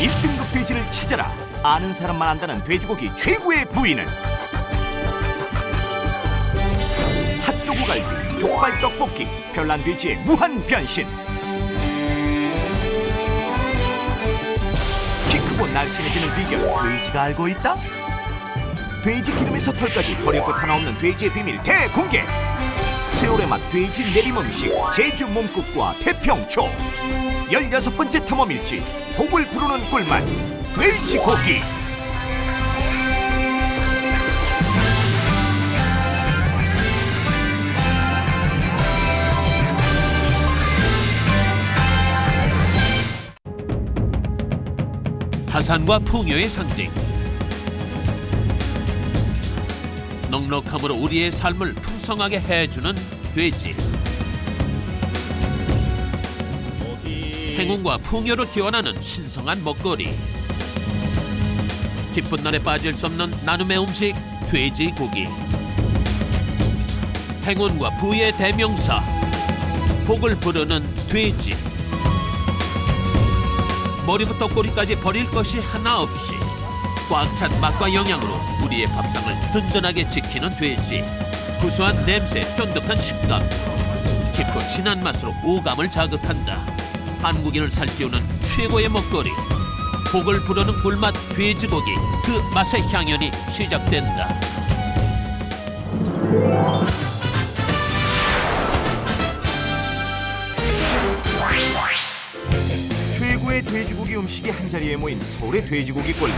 1등급 돼지를 찾아라. 아는 사람만 안다는 돼지고기 최고의 부위는 핫도그 갈비, 족발 떡볶이, 별난 돼지의 무한 변신. 키 크고 날씬해지는 비결 돼지가 알고 있다? 돼지 기름에서 털까지 버릴 것 하나 없는 돼지의 비밀 대공개. 세월의 맛 돼지 내림 음식 제주 몸국과 태평초. 16번째 탐험일지 복을 부르는 꿀맛 돼지고기. 다산과 풍요의 상징. 넉넉함으로 우리의 삶을 풍성하게 해주는 돼지. 행운과 풍요를 기원하는 신성한 먹거리. 기쁜 날에 빠질 수 없는 나눔의 음식 돼지고기. 행운과 부의 대명사 복을 부르는 돼지. 머리부터 꼬리까지 버릴 것이 하나 없이 꽉 찬 맛과 영양으로 우리의 밥상을 든든하게 지키는 돼지. 구수한 냄새, 쫀득한 식감, 깊고 진한 맛으로 오감을 자극한다. 한국인을 살찌우는 최고의 먹거리. 복을 부르는 꿀맛 돼지고기. 그 맛의 향연이 시작된다. 최고의 돼지고기 음식이 한자리에 모인 서울의 돼지고기 골.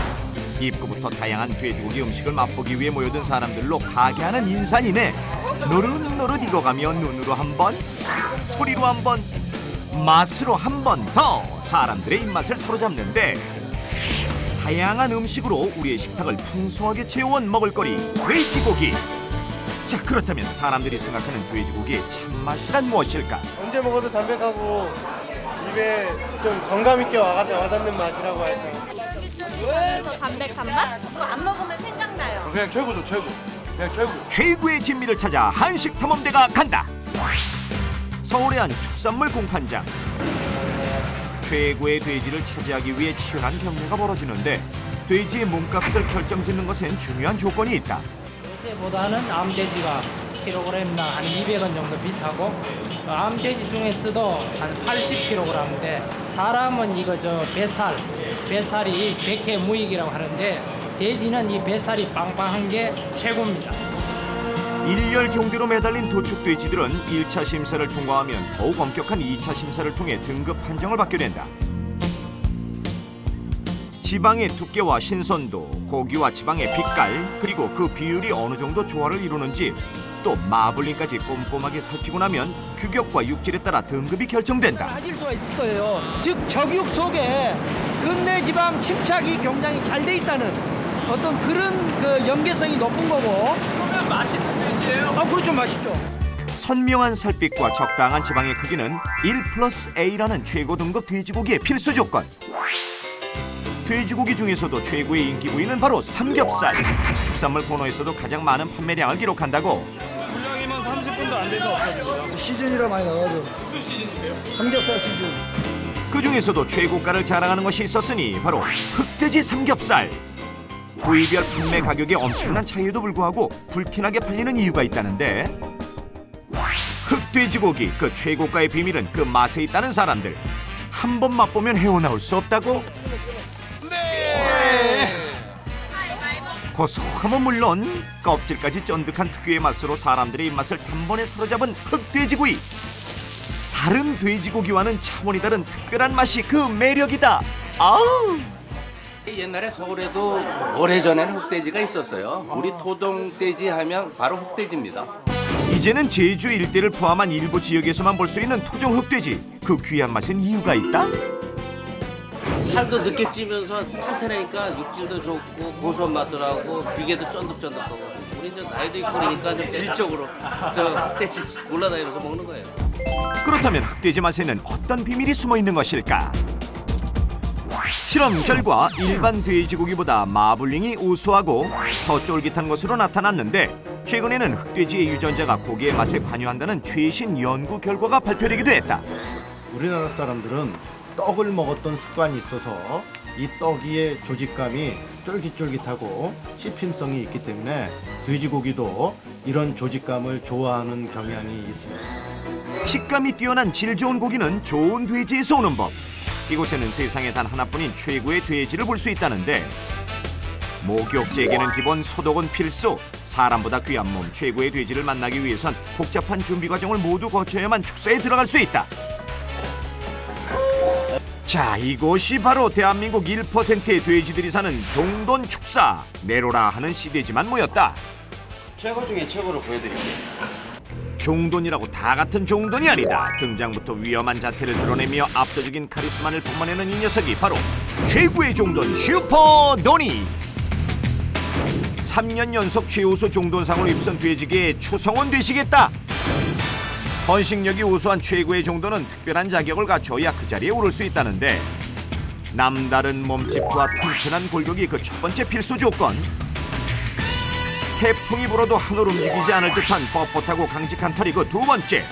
입구부터 다양한 돼지고기 음식을 맛보기 위해 모여든 사람들로 가게 하는 인산이네. 노릇노릇 익어가며 눈으로 한 번, 소리로 한 번, 맛으로 한 번 더 사람들의 입맛을 사로잡는데, 다양한 음식으로 우리의 식탁을 풍성하게 채워온 먹을거리 돼지고기. 자, 그렇다면 사람들이 생각하는 돼지고기의 참맛이란 무엇일까? 언제 먹어도 담백하고 입에 좀 정감 있게 와닿는 맛이라고 해서 쫄깃쫄깃하면서 담백한 맛? 안 먹으면 생각나요. 그냥 최고죠, 최고. 그냥 최고. 최고의 진미를 찾아 한식 탐험대가 간다. 서울의 한 축산물 공판장. 최고의 돼지를 차지하기 위해 치열한 경매가 벌어지는데, 돼지의 몸값을 결정짓는 것엔 중요한 조건이 있다. 요새보다는 암돼지가 킬로그램당 한 200원 정도 비싸고, 암돼지 중에서도 한 80kg인데, 사람은 이거 뱃살이 100회 무익이라고 하는데, 돼지는 이 뱃살이 빵빵한 게 최고입니다. 일렬 경대로 매달린 도축돼지들은 1차 심사를 통과하면 더욱 엄격한 2차 심사를 통해 등급 판정을 받게 된다. 지방의 두께와 신선도, 고기와 지방의 빛깔, 그리고 그 비율이 어느 정도 조화를 이루는지, 또 마블링까지 꼼꼼하게 살피고 나면 규격과 육질에 따라 등급이 결정된다. 빠질 수가 있을 거예요. 즉 저기육 속에 근내 지방 침착이 굉장히 잘 돼 있다는 어떤 그런 그 연계성이 높은 거고. 그러면 맛있는 돼지예요? 아, 그렇죠, 맛있죠. 선명한 살빛과 적당한 지방의 크기는 1+A라는 최고 등급 돼지고기의 필수 조건. 돼지고기 중에서도 최고의 인기 부위는 바로 삼겹살. 축산물 코너에서도 가장 많은 판매량을 기록한다고. 분량이면 30분도 안 돼서 없어집니다. 시즌이라 많이 나가죠. 무슨 시즌인데요? 삼겹살 시즌. 그 중에서도 최고가를 자랑하는 것이 있었으니 바로 흑돼지 삼겹살. 부위별 판매 가격에 엄청난 차이에도 불구하고 불티나게 팔리는 이유가 있다는데, 흑돼지고기 그 최고가의 비밀은 그 맛에 있다는 사람들. 한 번 맛보면 헤어나올 수 없다고? 네! 고소함은 물론 껍질까지 쫀득한 특유의 맛으로 사람들의 입맛을 단번에 사로잡은 흑돼지구이. 다른 돼지고기와는 차원이 다른 특별한 맛이 그 매력이다. 아우! 옛날에 서울에도 오래전에는 흑돼지가 있었어요. 우리 토종돼지 하면 바로 흑돼지입니다. 이제는 제주 일대를 포함한 일부 지역에서만 볼 수 있는 토종 흑돼지. 그 귀한 맛엔 이유가 있다? 살도 늦게 찌면서 탄탄하니까 육질도 좋고 고소한 맛도 나고 비계도 쫀득쫀득하고. 우리 이제 나이도 있고 그러니까 좀 질적으로 저 흑돼지 골라다니면서 먹는 거예요. 그렇다면 흑돼지 맛에는 어떤 비밀이 숨어 있는 것일까? 실험 결과 일반 돼지고기보다 마블링이 우수하고 더 쫄깃한 것으로 나타났는데, 최근에는 흑돼지의 유전자가 고기의 맛에 관여한다는 최신 연구 결과가 발표되기도 했다. 우리나라 사람들은 떡을 먹었던 습관이 있어서 이 떡의 조직감이 쫄깃쫄깃하고 씹힘성이 있기 때문에 돼지고기도 이런 조직감을 좋아하는 경향이 있습니다. 식감이 뛰어난 질 좋은 고기는 좋은 돼지에서 오는 법. 이곳에는 세상에 단 하나뿐인 최고의 돼지를 볼 수 있다는데 목욕제에게는 기본 소독은 필수. 사람보다 귀한 몸 최고의 돼지를 만나기 위해선 복잡한 준비 과정을 모두 거쳐야만 축사에 들어갈 수 있다. 자, 이곳이 바로 대한민국 1%의 돼지들이 사는 종돈 축사. 내로라 하는 시대지만 모였다. 최고 중에 최고로 보여드릴게요. 종돈이라고 다 같은 종돈이 아니다. 등장부터 위험한 자태를 드러내며 압도적인 카리스마를 뿜어내는 이 녀석이 바로 최고의 종돈 슈퍼도니. 3년 연속 최우수 종돈상을 휩쓴 돼지계의 추성원 되시겠다. 헌식력이 우수한 최고의 종돈은 특별한 자격을 갖춰야 그 자리에 오를 수 있다는데 남다른 몸집과 튼튼한 골격이 그 첫 번째 필수 조건. 태풍이 불어도 하늘 움직이지 않을 듯한 뻣뻣하고 강직한 털이 그 두 번째.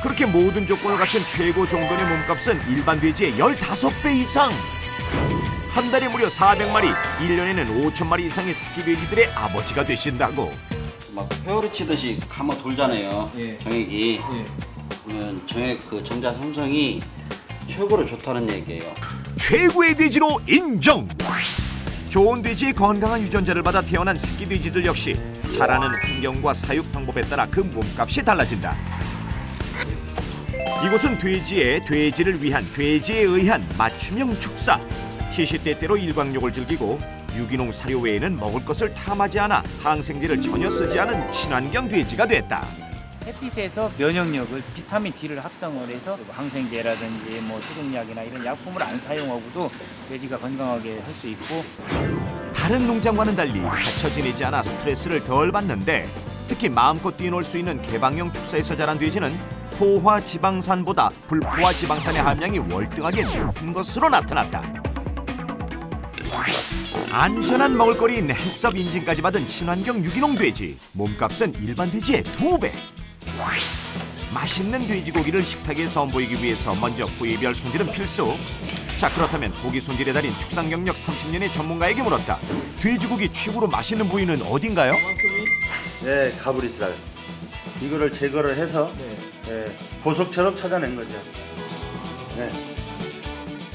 그렇게 모든 조건을 갖춘 최고 종돈의 몸값은 일반 돼지의 15배 이상. 한 달에 무려 400마리, 1년에는 5,000마리 이상의 새끼 돼지들의 아버지가 되신다고. 막 회오리 치듯이 감아 돌잖아요. 예. 정액이. 그러면 정액 그 정자 성성이 최고로 좋다는 얘기예요. 최고의 돼지로 인정. 좋은 돼지의 건강한 유전자를 받아 태어난 새끼 돼지들 역시 자라는 환경과 사육 방법에 따라 그 몸값이 달라진다. 이곳은 돼지를 위한 돼지에 의한 맞춤형 축사. 시시때때로 일광욕을 즐기고 유기농 사료 외에는 먹을 것을 탐하지 않아 항생제를 전혀 쓰지 않은 친환경 돼지가 됐다. 햇빛에서 면역력을 비타민 D를 합성을 해서 항생제라든지 뭐 수동약이나 이런 약품을 안 사용하고도 돼지가 건강하게 할 수 있고. 다른 농장과는 달리 갇혀 지내지 않아 스트레스를 덜 받는데 특히 마음껏 뛰놀 수 있는 개방형 축사에서 자란 돼지는 포화 지방산보다 불포화 지방산의 함량이 월등하게 높은 것으로 나타났다. 안전한 먹을거리인 헬스업 인증까지 받은 친환경 유기농 돼지. 몸값은 일반 돼지의 2배. 맛있는 돼지고기를 식탁에 선보이기 위해서 먼저 부위별 손질은 필수. 자, 그렇다면 고기 손질의 달인 축산 경력 30년의 전문가에게 물었다. 돼지고기 최고로 맛있는 부위는 어딘가요? 네, 가브리살. 이거를 제거를 해서 보석처럼 찾아낸 거죠. 네.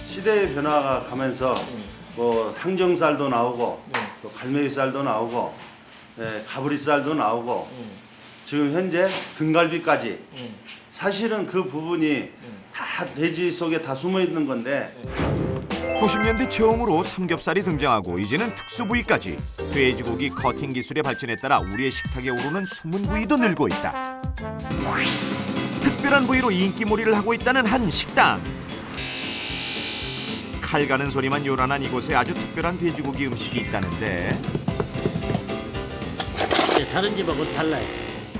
시대의 변화가 가면서 뭐 항정살도 나오고 또 갈매기살도 나오고 가브리살도 나오고 지금 현재 등갈비까지. 사실은 그 부분이 다 돼지 속에 다 숨어 있는 건데 90년대 처음으로 삼겹살이 등장하고 이제는 특수 부위까지. 돼지고기 커팅 기술의 발전에 따라 우리의 식탁에 오르는 숨은 부위도 늘고 있다. 특별한 부위로 인기몰이를 하고 있다는 한 식당. 칼 가는 소리만 요란한 이곳에 아주 특별한 돼지고기 음식이 있다는데 다른 집하고 달라요.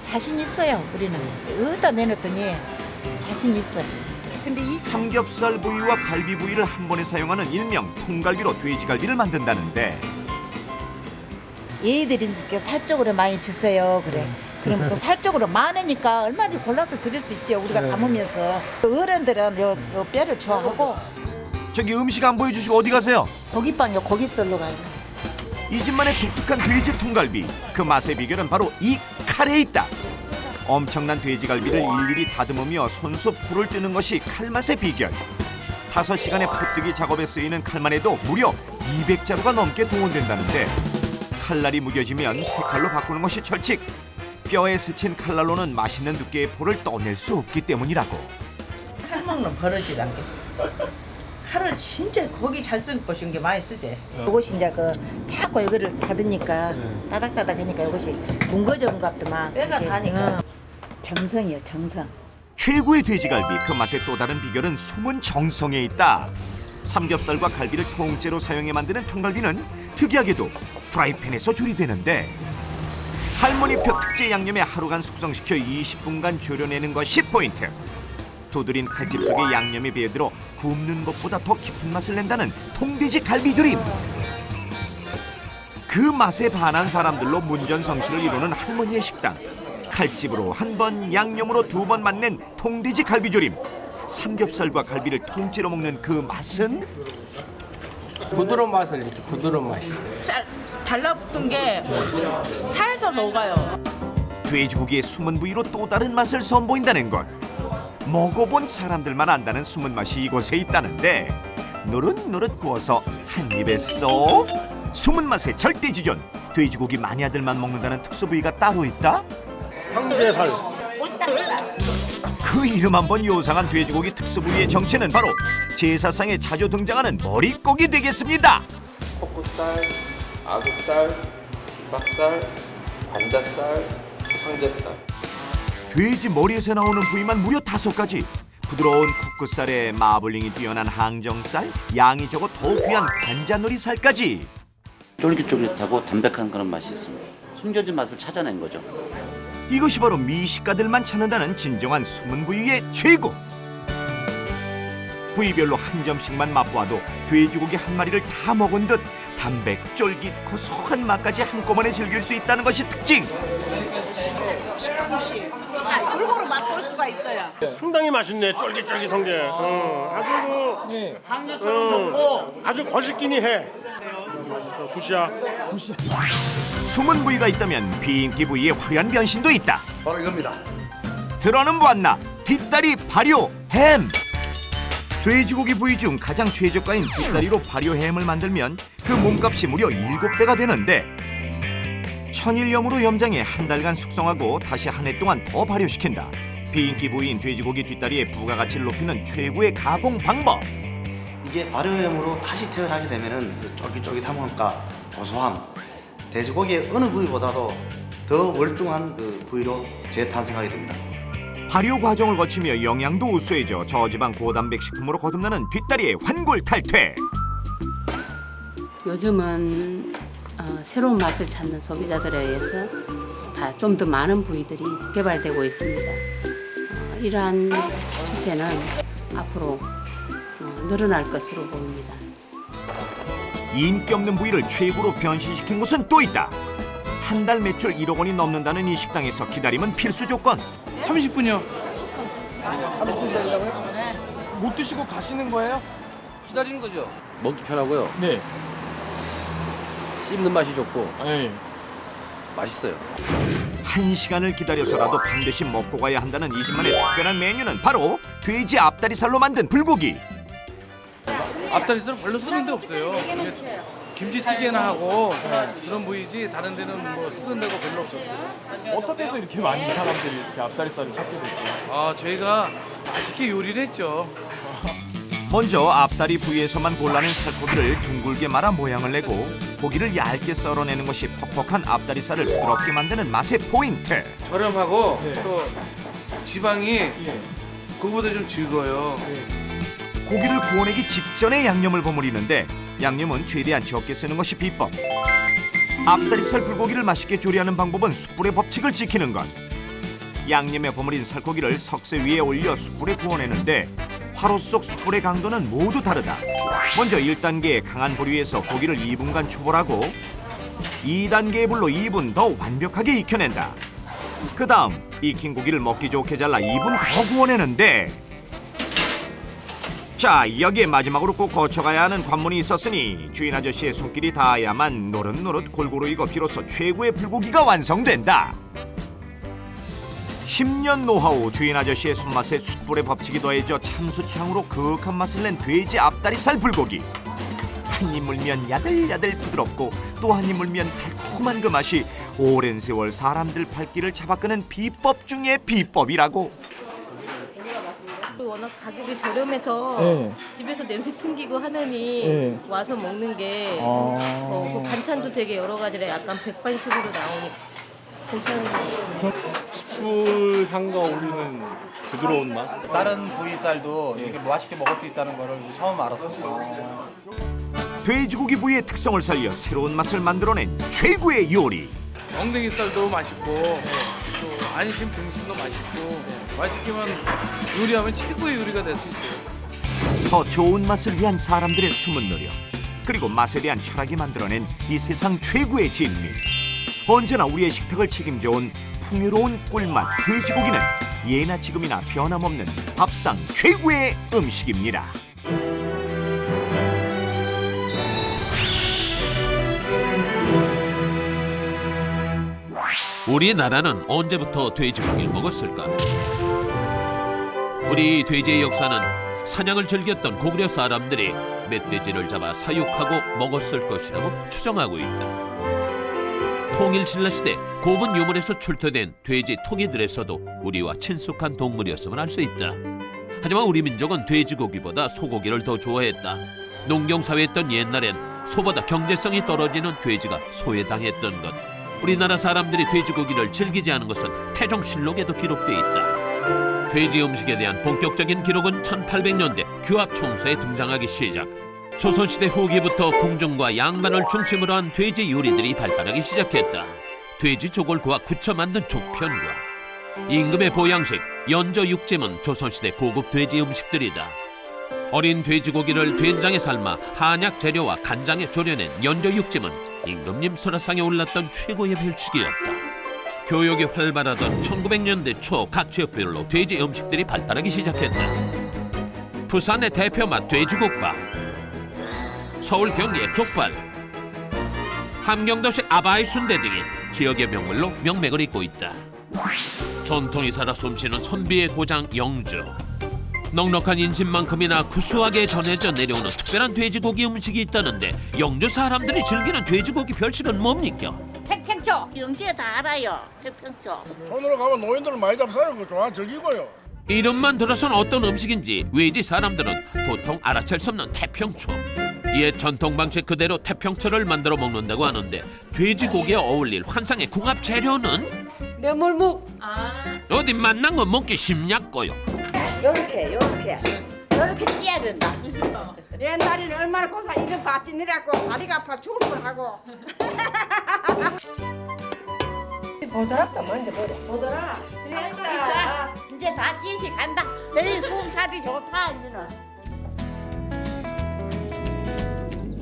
자신 있어요. 우리는 어디다 내놨더니 자신 있어요. 근데 이 삼겹살 부위와 갈비 부위를 한 번에 사용하는 일명 통갈비로 돼지갈비를 만든다는데 얘들이 살 쪽으로 많이 주세요. 그래. 그럼 또 살 쪽으로 많으니까 얼마든지 골라서 드릴 수 있죠. 우리가 담으면서. 어른들은 요 뼈를 좋아하고. 저기 음식 안 보여주시고 어디 가세요? 고기빵요. 고기 썰러 가요. 이 집만의 독특한 돼지 통갈비. 그 맛의 비결은 바로 이 칼에 있다. 엄청난 돼지갈비를 일일이 다듬으며 손수 풀을 뜨는 것이 칼맛의 비결. 5시간의 포뜨기 작업에 쓰이는 칼만 해도 무려 200자루가 넘게 동원된다는데 칼날이 무뎌지면 새 칼로 바꾸는 것이 철칙. 뼈에 스친 칼날로는 맛있는 두께의 포를 떠낼 수 없기 때문이라고. 칼 먹는 버릇이란 게. 칼을 진짜 고기 잘 쓰는 것인 게 많이 쓰지. 이것이 이제 자꾸 이거를 닫으니까 따닥따닥하니까 이것이 굵어져온 것 같더만. 뼈가 다니까. 정성이요, 정성. 최고의 돼지갈비, 그 맛의 또 다른 비결은 숨은 정성에 있다. 삼겹살과 갈비를 통째로 사용해 만드는 통갈비는 특이하게도 프라이팬에서 조리되는데 할머니표 특제 양념에 하루간 숙성시켜 20분간 졸여내는 것이 포인트. 두드린 칼집 속에 양념이 배어들어 굽는 것보다 더 깊은 맛을 낸다는 통돼지 갈비조림. 그 맛에 반한 사람들로 문전성시를 이루는 할머니의 식당. 칼집으로 한 번, 양념으로 2번 맛낸 통돼지 갈비조림. 삼겹살과 갈비를 통째로 먹는 그 맛은? 부드러운 맛을 내죠. 부드러운 맛이. 달라붙은 게 살살 녹아요. 돼지고기의 숨은 부위로 또 다른 맛을 선보인다는 것. 먹어본 사람들만 안다는 숨은 맛이 이곳에 있다는데 노릇노릇 구워서 한 입에 쏙. 숨은 맛의 절대지존. 돼지고기 마니아들만 먹는다는 특수 부위가 따로 있다? 황제살. 그 이름 한번 요상한 돼지고기 특수 부위의 정체는 바로 제사상에 자주 등장하는 머릿고기 되겠습니다. 콧살, 아구살, 비박살, 관자살, 황제살. 돼지 머리에서 나오는 부위만 무려 5가지. 부드러운 코끝살에 마블링이 뛰어난 항정살, 양이 적어 더욱 귀한 관자놀이살까지. 쫄깃쫄깃하고 담백한 그런 맛이 있습니다. 숨겨진 맛을 찾아낸 거죠. 이것이 바로 미식가들만 찾는다는 진정한 숨은 부위의 최고. 부위별로 한 점씩만 맛보아도 돼지고기 한 마리를 다 먹은 듯 담백, 쫄깃, 고소한 맛까지 한꺼번에 즐길 수 있다는 것이 특징. 골고루 맛볼 수가 있어요. 상당히 맛있네. 쫄깃쫄깃한 게. 아주 거시기니 해. 굿이야. 숨은 부위가 있다면 비인기 부위의 화려한 변신도 있다. 바로 이겁니다. 들어는 보았나 뒷다리 발효 햄. 돼지고기 부위 중 가장 최저가인 뒷다리로 발효 햄을 만들면 그 몸값이 무려 7배가 되는데 천일염으로 염장해 한 달간 숙성하고 다시 한 해 동안 더 발효시킨다. 비인기 부위인 돼지고기 뒷다리의 부가가치를 높이는 최고의 가공 방법. 이게 발효염으로 다시 태어나게 되면은 그 쫄깃쫄깃함과 고소함, 돼지고기의 어느 부위보다도 더 월등한 그 부위로 재탄생하게 됩니다. 발효 과정을 거치며 영양도 우수해져 저지방 고단백 식품으로 거듭나는 뒷다리의 환골탈퇴. 요즘은 새로운 맛을 찾는 소비자들에 의해서 다 좀 더 많은 부위들이 개발되고 있습니다. 이러한 추세는 앞으로 늘어날 것으로 보입니다. 인기 없는 부위를 최고로 변신시킨 곳은 또 있다. 한 달 매출 1억 원이 넘는다는 이 식당에서 기다림은 필수 조건. 30분이요. 30분 기다리라고요? 네. 못 드시고 가시는 거예요? 기다리는 거죠. 먹기 편하고요. 네. 씹는 맛이 좋고 네. 맛있어요. 1시간을 기다려서라도 반드시 먹고 가야 한다는 20만의 특별한 메뉴는 바로 돼지 앞다리살로 만든 불고기. 앞다리살 별로 쓰는 데 없어요. 김치찌개나 하고 그런 부위지 다른 데는 뭐 쓰는 데가 별로 없었어요. 어떻게 해서 이렇게 많이 사람들이 이렇게 앞다리살을 찾게 됐어요? 저희가 맛있게 요리를 했죠. 먼저 앞다리 부위에서만 골라낸 살코기를 둥글게 말아 모양을 내고 고기를 얇게 썰어내는 것이 퍽퍽한 앞다리살을 부드럽게 만드는 맛의 포인트. 저렴하고 또 지방이 그거보다 좀 적어요. 고기를 구워내기 직전에 양념을 버무리는데 양념은 최대한 적게 쓰는 것이 비법. 앞다리살 불고기를 맛있게 조리하는 방법은 숯불의 법칙을 지키는 것. 양념에 버무린 살코기를 석쇠 위에 올려 숯불에 구워내는데 화로 속 숯불의 강도는 모두 다르다. 먼저 1단계의 강한 불 위에서 고기를 2분간 초벌하고 2단계의 불로 2분 더 완벽하게 익혀낸다. 그 다음 익힌 고기를 먹기 좋게 잘라 2분 더 구워내는데 자, 여기에 마지막으로 꼭 거쳐가야 하는 관문이 있었으니 주인 아저씨의 손길이 닿아야만 노릇노릇 골고루 익어 비로소 최고의 불고기가 완성된다. 10년 노하우 주인 아저씨의 손맛에 숯불의 법칙이 더해져 참숯 향으로 그윽한 맛을 낸 돼지 앞다리살 불고기. 한 입 물면 야들야들 부드럽고 또 한 입 물면 달콤한 그 맛이 오랜 세월 사람들 발길을 잡아끄는 비법 중의 비법이라고. 워낙 가격이 저렴해서 집에서 냄새 풍기고 하느니 와서 먹는 게 그 반찬도 되게 여러 가지라 약간 백반식으로 나오니 괜찮은 것 같아요. 숯불 향과 어울리는 부드러운 맛. 다른 부위살도 이렇게 맛있게 먹을 수 있다는 거를 처음 알았어요. 돼지고기 부위의 특성을 살려 새로운 맛을 만들어낸 최고의 요리. 엉덩이살도 맛있고 또 안심 등심도 맛있고 맛있게만 요리하면 최고의 요리가 될 수 있어요. 더 좋은 맛을 위한 사람들의 숨은 노력 그리고 맛에 대한 철학이 만들어낸 이 세상 최고의 진미. 언제나 우리의 식탁을 책임져온 풍요로운 꿀맛 돼지고기는 예나 지금이나 변함없는 밥상 최고의 음식입니다. 우리나라는 언제부터 돼지고기를 먹었을까? 우리 돼지의 역사는 사냥을 즐겼던 고구려 사람들이 멧돼지를 잡아 사육하고 먹었을 것이라고 추정하고 있다. 통일신라 시대 고분 유물에서 출토된 돼지 토기들에서도 우리와 친숙한 동물이었음을 알 수 있다. 하지만 우리 민족은 돼지고기보다 소고기를 더 좋아했다. 농경사회였던 옛날엔 소보다 경제성이 떨어지는 돼지가 소외당했던 것. 우리나라 사람들이 돼지고기를 즐기지 않은 것은 태종실록에도 기록돼 있다. 돼지 음식에 대한 본격적인 기록은 1800년대 규합총서에 등장하기 시작. 조선시대 후기부터 궁중과 양반을 중심으로 한 돼지 요리들이 발달하기 시작했다. 돼지 조골구와 굳혀 만든 족편과 임금의 보양식, 연저 육찜은 조선시대 고급 돼지 음식들이다. 어린 돼지고기를 된장에 삶아 한약 재료와 간장에 졸여낸 연저 육찜은 임금님 설화상에 올랐던 최고의 별식이었다. 교역이 활발하던 1900년대 초 각 지역별로 돼지 음식들이 발달하기 시작했다. 부산의 대표 맛 돼지국밥, 서울 경기의 족발, 함경도식 아바이 순대 등이 지역의 명물로 명맥을 잇고 있다. 전통이 살아 숨쉬는 선비의 고장 영주. 넉넉한 인심만큼이나 구수하게 전해져 내려오는 특별한 돼지고기 음식이 있다는데 영주 사람들이 즐기는 돼지고기 별식은 뭡니까? 태평초 영주에 다 알아요. 태평초. 손으로 가면 노인들은 많이 잡사요. 그거 좋아 즐기고요. 이름만 들어선 어떤 음식인지 외지 사람들은 도통 알아챌 수 없는 태평초. 옛 전통 방식 그대로 태평초를 만들어 먹는다고 하는데 돼지고기에 어울릴 환상의 궁합 재료는 메물묵. 어디 만난 거 먹기 쉽냐고요. 요렇게 찌야 된다. 옛날에는 얼마나 고사 이런 밭짓이라고 다리가 아파 죽을 뻔하고. 보더랍다 뭔데 뭐래. 보더라. 그랬다. 이제 다 찌시 간다. 내일 소음차들이 좋다 이제는.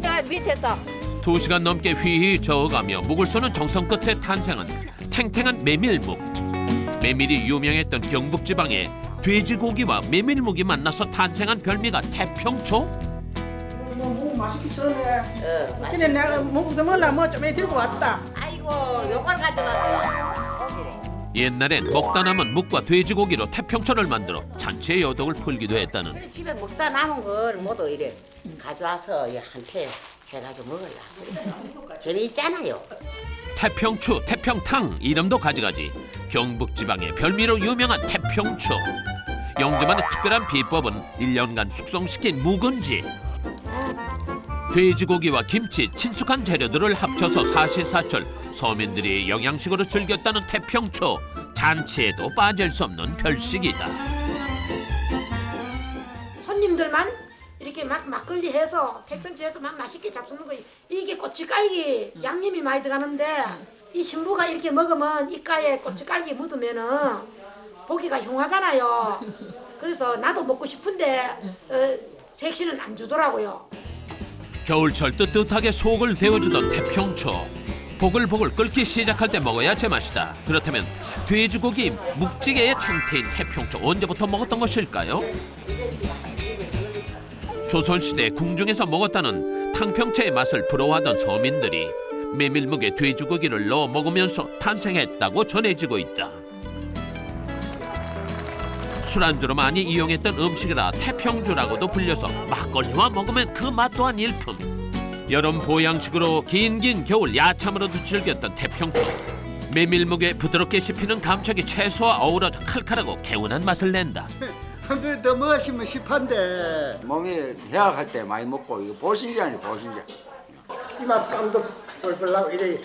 자 밑에서 2시간 넘게 휘휘 저어가며 묵을 쏘는 정성 끝에 탄생한 탱탱한 메밀묵. 메밀이 유명했던 경북 지방에 돼지고기와 메밀묵이 만나서 탄생한 별미가 태평초? 묵 맛있게 써네. 근데 내가 묵 좀 먹으려면 뭐좀 들고 왔다. 아이고 요걸 가져왔어. 고기래. 옛날엔 먹다 남은 묵과 돼지고기로 태평초를 만들어 잔치의 여독을 풀기도 했다는. 그래 집에 먹다 남은 걸 모두 이래 가져와서 한테 해가지고 먹으려고. 재미있잖아요. 태평초, 태평탕 이름도 가지가지. 경북 지방의 별미로 유명한 태평초. 영주만의 특별한 비법은 1년간 숙성시킨 묵은지. 돼지고기와 김치, 친숙한 재료들을 합쳐서 사시사철 서민들이 영양식으로 즐겼다는 태평초. 잔치에도 빠질 수 없는 별식이다. 손님들만 이렇게 막 막걸리 해서 태평초 해서 막 맛있게 잡수는 거. 이게 고춧가루 양념이 많이 들어가는데 이 신부가 이렇게 먹으면 입가에 고춧가루 묻으면은 보기가 흉하잖아요. 그래서 나도 먹고 싶은데 색시는 안 주더라고요. 겨울철 뜨뜻하게 속을 데워주던 태평초. 보글보글 끓기 시작할 때 먹어야 제맛이다. 그렇다면 돼지고기 묵찌개의 상태인 태평초 언제부터 먹었던 것일까요? 조선시대 궁중에서 먹었다는 탕평채의 맛을 부러워하던 서민들이 메밀묵에 돼지고기를 넣어 먹으면서 탄생했다고 전해지고 있다. 술안주로 많이 이용했던 음식이라 태평주라고도 불려서 막걸리와 먹으면 그 맛 또한 일품. 여름 보양식으로 긴긴 겨울 야참으로도 즐겼던 태평초. 메밀묵에 부드럽게 씹히는 감촉이 채소와 어우러져 칼칼하고 개운한 맛을 낸다. 근데 더 마시면 습한데 몸이 해약할 때 많이 먹고 이거 보신제 아니 보신제. 이맛 땀도 뻘뻘 나고 이래.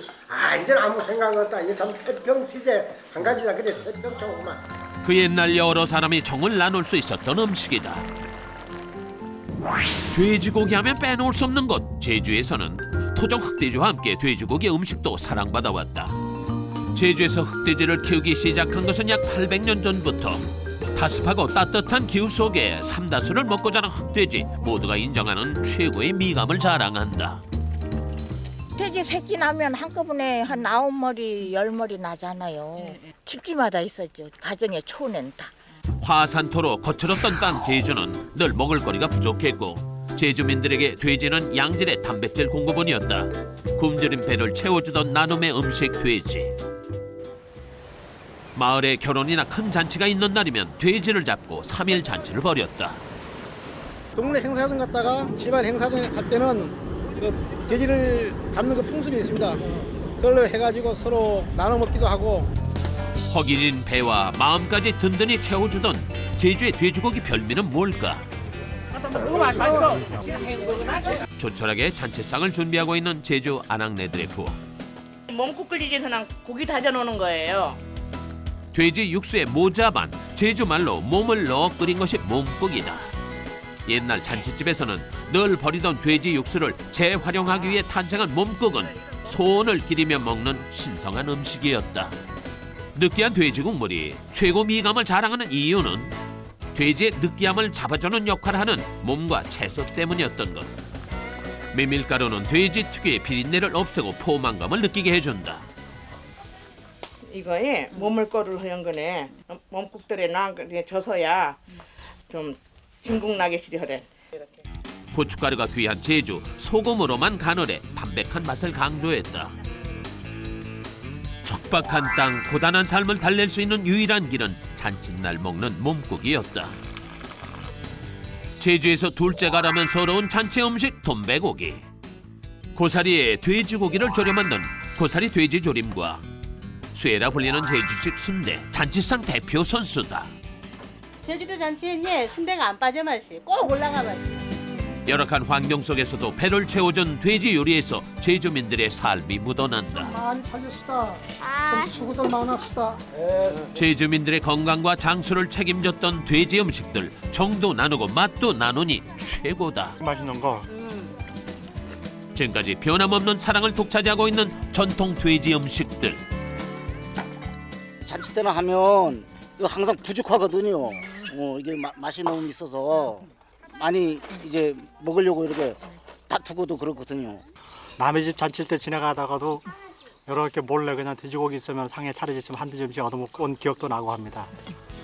이제는 아무 생각 없다. 이게 참 태평 시제 한 가지다. 그래 태평초구만. 그 옛날 여러 사람이 정을 나눌 수 있었던 음식이다. 돼지고기 하면 빼놓을 수 없는 것. 제주에서는 토종 흑돼지와 함께 돼지고기 음식도 사랑받아왔다. 제주에서 흑돼지를 키우기 시작한 것은 약 800년 전부터. 파습하고 따뜻한 기후 속에 삼다수를 먹고 자란 흑돼지 모두가 인정하는 최고의 미감을 자랑한다. 돼지 새끼 나면 한꺼번에 한 9마리, 10마리 나잖아요. 집집마다 있었죠. 가정의 초는 다. 화산토로 거칠었던 땅 제주는 늘 먹을거리가 부족했고 제주민들에게 돼지는 양질의 단백질 공급원이었다. 굶주린 배를 채워주던 나눔의 음식 돼지. 마을에 결혼이나 큰 잔치가 있는 날이면 돼지를 잡고 3일 잔치를 벌였다. 동네 행사등 갔다가 집안 행사등 할 때는 그 돼지를 잡는 그 풍습이 있습니다. 그걸로 해가지고 서로 나눠 먹기도 하고. 허기진 배와 마음까지 든든히 채워주던 제주의 돼지고기 별미는 뭘까? 조촐하게 잔치상을 준비하고 있는 제주 아낙네들의 부엌. 몸국 끓이기 전에 고기 다져놓는 거예요. 돼지 육수에 모자반, 제주말로 몸을 넣어 끓인 것이 몸국이다. 옛날 잔치집에서는 늘 버리던 돼지 육수를 재활용하기 위해 탄생한 몸국은 소원을 기리며 먹는 신성한 음식이었다. 느끼한 돼지 국물이 최고 미감을 자랑하는 이유는 돼지의 느끼함을 잡아주는 역할을 하는 몸과 채소 때문이었던 것. 메밀가루는 돼지 특유의 비린내를 없애고 포만감을 느끼게 해준다. 이거에 몸물거를 허연 거네. 몸국들에 져서야 좀 진국나게 시리하래. 고춧가루가 귀한 제주, 소금으로만 간을 해 담백한 맛을 강조했다. 척박한 땅, 고단한 삶을 달랠 수 있는 유일한 길은 잔칫날 먹는 몸국이었다. 제주에서 둘째가라면 서러운 잔치 음식 돈베고기. 고사리에 돼지고기를 졸여 만든 고사리 돼지조림과 수에라 불리는 제주식 순대, 잔치상 대표 선수다. 제주도 잔치엔 순대가 안 빠져 맛이 꼭 올라가 맛이. 열악한 환경 속에서도 배를 채워준 돼지 요리에서 제주민들의 삶이 묻어난다. 많이 살렸수다. 좀 수고들 많았수다. 제주민들의 건강과 장수를 책임졌던 돼지 음식들, 정도 나누고 맛도 나누니 최고다. 맛있는 거. 지금까지 변함없는 사랑을 독차지하고 있는 전통 돼지 음식들. 잔치 때나 하면 이거 항상 부족하거든요. 이게 맛이 너무 있어서 많이 이제 먹으려고 이렇게 다투고도 그렇거든요. 남의 집 잔칠 때 지나가다가도 이렇게 몰래 그냥 돼지고기 있으면 상에 차려졌으면 한두 점씩 얻어먹고 온 기억도 나고 합니다.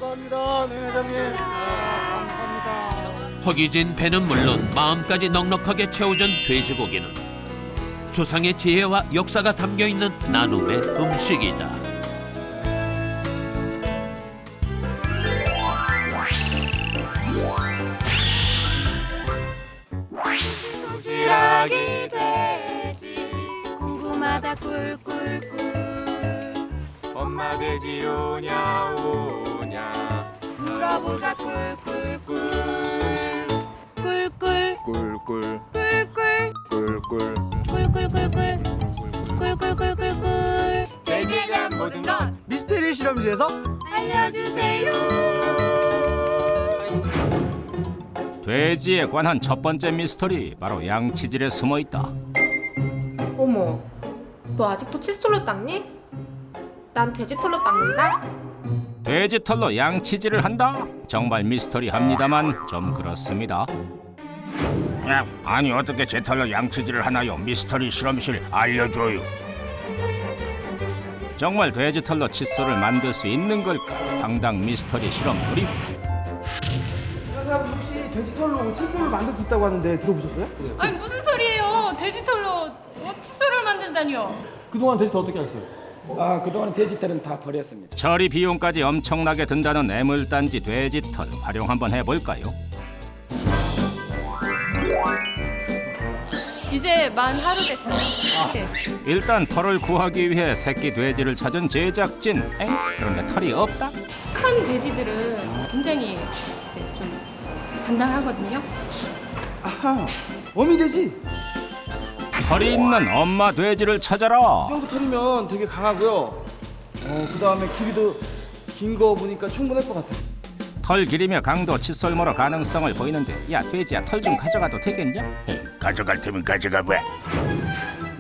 감사합니다, 네 회장님. 감사합니다. 허기진 배는 물론 마음까지 넉넉하게 채워준 돼지고기는 조상의 지혜와 역사가 담겨있는 나눔의 음식이다. 도시락이 돼지 궁금하다 꿀꿀꿀 엄마 돼지 오냐 오냐 물어보자 꿀꿀꿀 꿀꿀 꿀꿀 꿀꿀 꿀꿀 꿀꿀꿀꿀 꿀꿀꿀꿀꿀 돼지에 대한 모든 것 미스테리 실험실에서 알려주세요. 돼지에 관한 첫 번째 미스터리, 바로 양치질에 숨어 있다. 어머, 너 아직도 칫솔로 닦니? 난 돼지털로 닦는다. 돼지털로 양치질을 한다? 정말 미스터리합니다만 좀 그렇습니다. 아니 어떻게 제 털로 양치질을 하나요? 미스터리 실험실 알려줘요. 정말 돼지털로 칫솔을 만들 수 있는 걸까? 당당 미스터리 실험 돌입. 혹시 돼지털로 칫솔을 만들 수 있다고 하는데 들어보셨어요? 아니 무슨 소리예요? 돼지털로 칫솔을 만든다니요? 그동안 돼지털 어떻게 하셨어요? 그동안 돼지털은 다 버렸습니다. 처리 비용까지 엄청나게 든다는 애물단지 돼지털 활용 한번 해볼까요? 이제 만 하루 됐어요. 일단 털을 구하기 위해 새끼 돼지를 찾은 제작진. 그런데 털이 없다? 큰 돼지들은 굉장히 이제 좀 단단하거든요. 아하, 어미 돼지. 털이 있는 엄마 돼지를 찾아라. 이 정도 털이면 되게 강하고요. 그 다음에 길이도 긴 거 보니까 충분할 것 같아요. 털 길이며 강도 칫솔모로 가능성을 보이는데, 야 돼지야, 털 좀 가져가도 되겠냐? 가져갈 테면 가져가봐.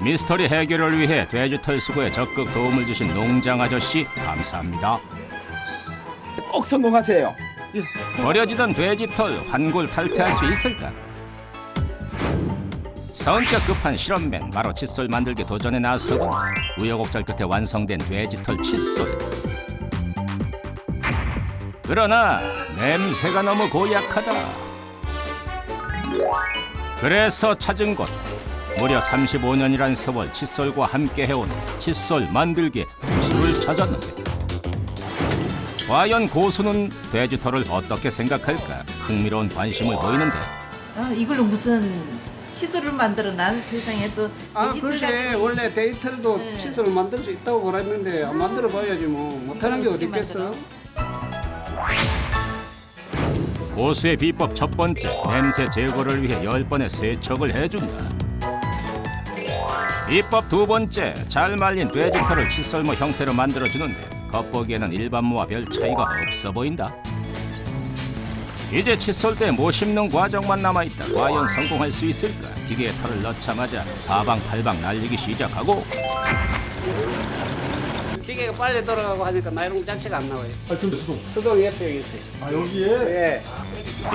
미스터리 해결을 위해 돼지털 수거에 적극 도움을 주신 농장 아저씨 감사합니다. 꼭 성공하세요. 버려지던 돼지털 환골 탈퇴할 수 있을까? 성격 급한 실험맨 바로 칫솔 만들기 도전에 나서고 우여곡절 끝에 완성된 돼지털 칫솔. 그러나 냄새가 너무 고약하다. 그래서 찾은 곳, 무려 35년이란 세월 칫솔과 함께 해온 칫솔 만들기의 고수를 찾았는데, 과연 고수는 돼지털을 어떻게 생각할까 흥미로운 관심을 보이는데, 이걸로 무슨 칫솔을 만들어 난 세상에 또 글쎄 원래 데이터도 칫솔을 만들 수 있다고 그랬는데 안 만들어 봐야지 뭐 못하는 게 어디 있겠어. 고수의 비법 첫 번째, 냄새 제거를 위해 10번의 세척을 해준다. 비법 두 번째, 잘 말린 돼지털을 칫솔모 형태로 만들어주는데 겉보기에는 일반 모와 별 차이가 없어 보인다. 이제 칫솔대에 못 씹는 과정만 남아있다. 과연 성공할 수 있을까? 기계에 털을 넣자마자 사방팔방 날리기 시작하고, 기계가 빨리 돌아가고 하니까 나이롱 자체가 안 나와요. 수동 옆에 여기 있어요. 여기에? 예.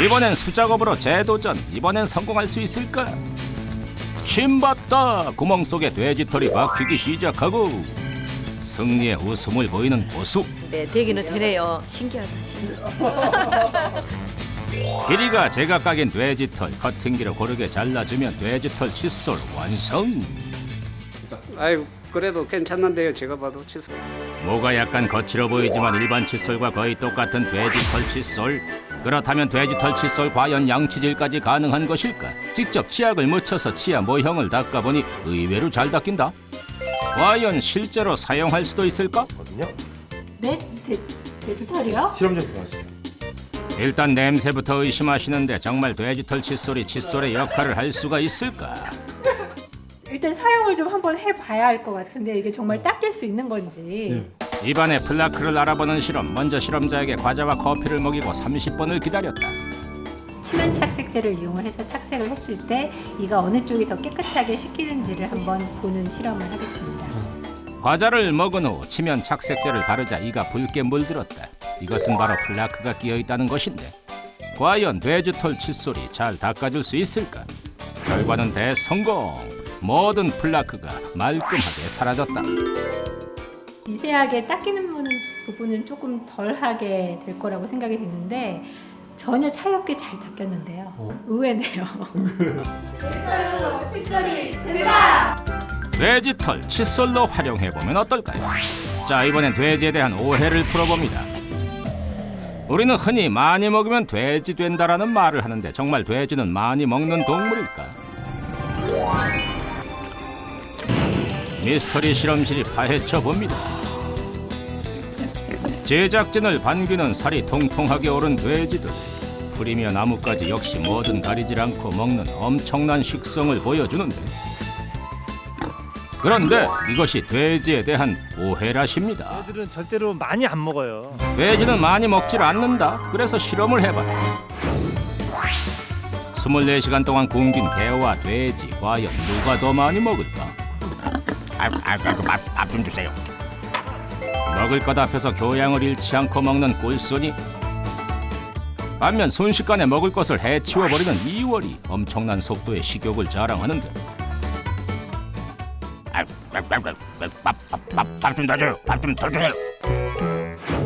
이번엔 수작업으로 재도전. 이번엔 성공할 수 있을까? 신봤다. 구멍 속에 돼지털이 박히기 시작하고 승리의 웃음을 보이는 고수. 네, 되기는 되네요. 신기하다, 신기하다. 길이가 제각각인 돼지털, 커팅기로 고르게 잘라주면 돼지털 칫솔 완성. 아유 그래도 괜찮는데요. 제가 봐도 칫솔. 모가 약간 거칠어 보이지만 일반 칫솔과 거의 똑같은 돼지털 칫솔. 그렇다면 돼지털 칫솔 과연 양치질까지 가능한 것일까? 직접 치약을 묻혀서 치아 모형을 닦아보니 의외로 잘 닦인다. 과연 실제로 사용할 수도 있을까? 네? 돼지털이요? 실험 좀 해봤어요. 일단 냄새부터 의심하시는데 정말 돼지털 칫솔이 칫솔의 역할을 할 수가 있을까? 일단 사용을 좀 한번 해봐야 할 것 같은데 이게 정말 닦일 수 있는 건지. 입안의 플라크를 알아보는 실험. 먼저 실험자에게 과자와 커피를 먹이고 30분을 기다렸다. 치면 착색제를 이용을 해서 착색을 했을 때 이가 어느 쪽이 더 깨끗하게 씻기는지를 한번 보는 실험을 하겠습니다. 과자를 먹은 후 치면 착색제를 바르자 이가 붉게 물들었다. 이것은 바로 플라크가 끼어있다는 것인데 과연 돼지털 칫솔이 잘 닦아줄 수 있을까? 결과는 대성공! 모든 플라크가 말끔하게 사라졌다. 미세하게 닦이는 부분은 조금 덜하게 될 거라고 생각이 됐는데 전혀 차이 없게 잘 닦였는데요. 의외네요. 칫솔이 된다! 돼지털 칫솔로 활용해보면 어떨까요? 자, 이번엔 돼지에 대한 오해를 풀어봅니다. 우리는 흔히 많이 먹으면 돼지 된다라는 말을 하는데 정말 돼지는 많이 먹는 동물일까? 미스터리 실험실이 파헤쳐 봅니다. 제작진을 반기는 살이 통통하게 오른 돼지들. 풀이며 나뭇가지 역시 뭐든 가리질 않고 먹는 엄청난 식성을 보여주는데, 그런데 이것이 돼지에 대한 오해라십니다. 돼지들은 절대로 많이 안 먹어요. 돼지는 많이 먹질 않는다. 그래서 실험을 해봤다. 24시간 동안 굶긴 개와 돼지, 과연 누가 더 많이 먹을까? 밥 좀 주세요. 먹을 것 앞에서 교양을 잃지 않고 먹는 꿀순이. 반면 순식간에 먹을 것을 해치워버리는 이월이 엄청난 속도의 식욕을 자랑하는데, 밥 좀 더 줘요. 밥 좀 더 주세요.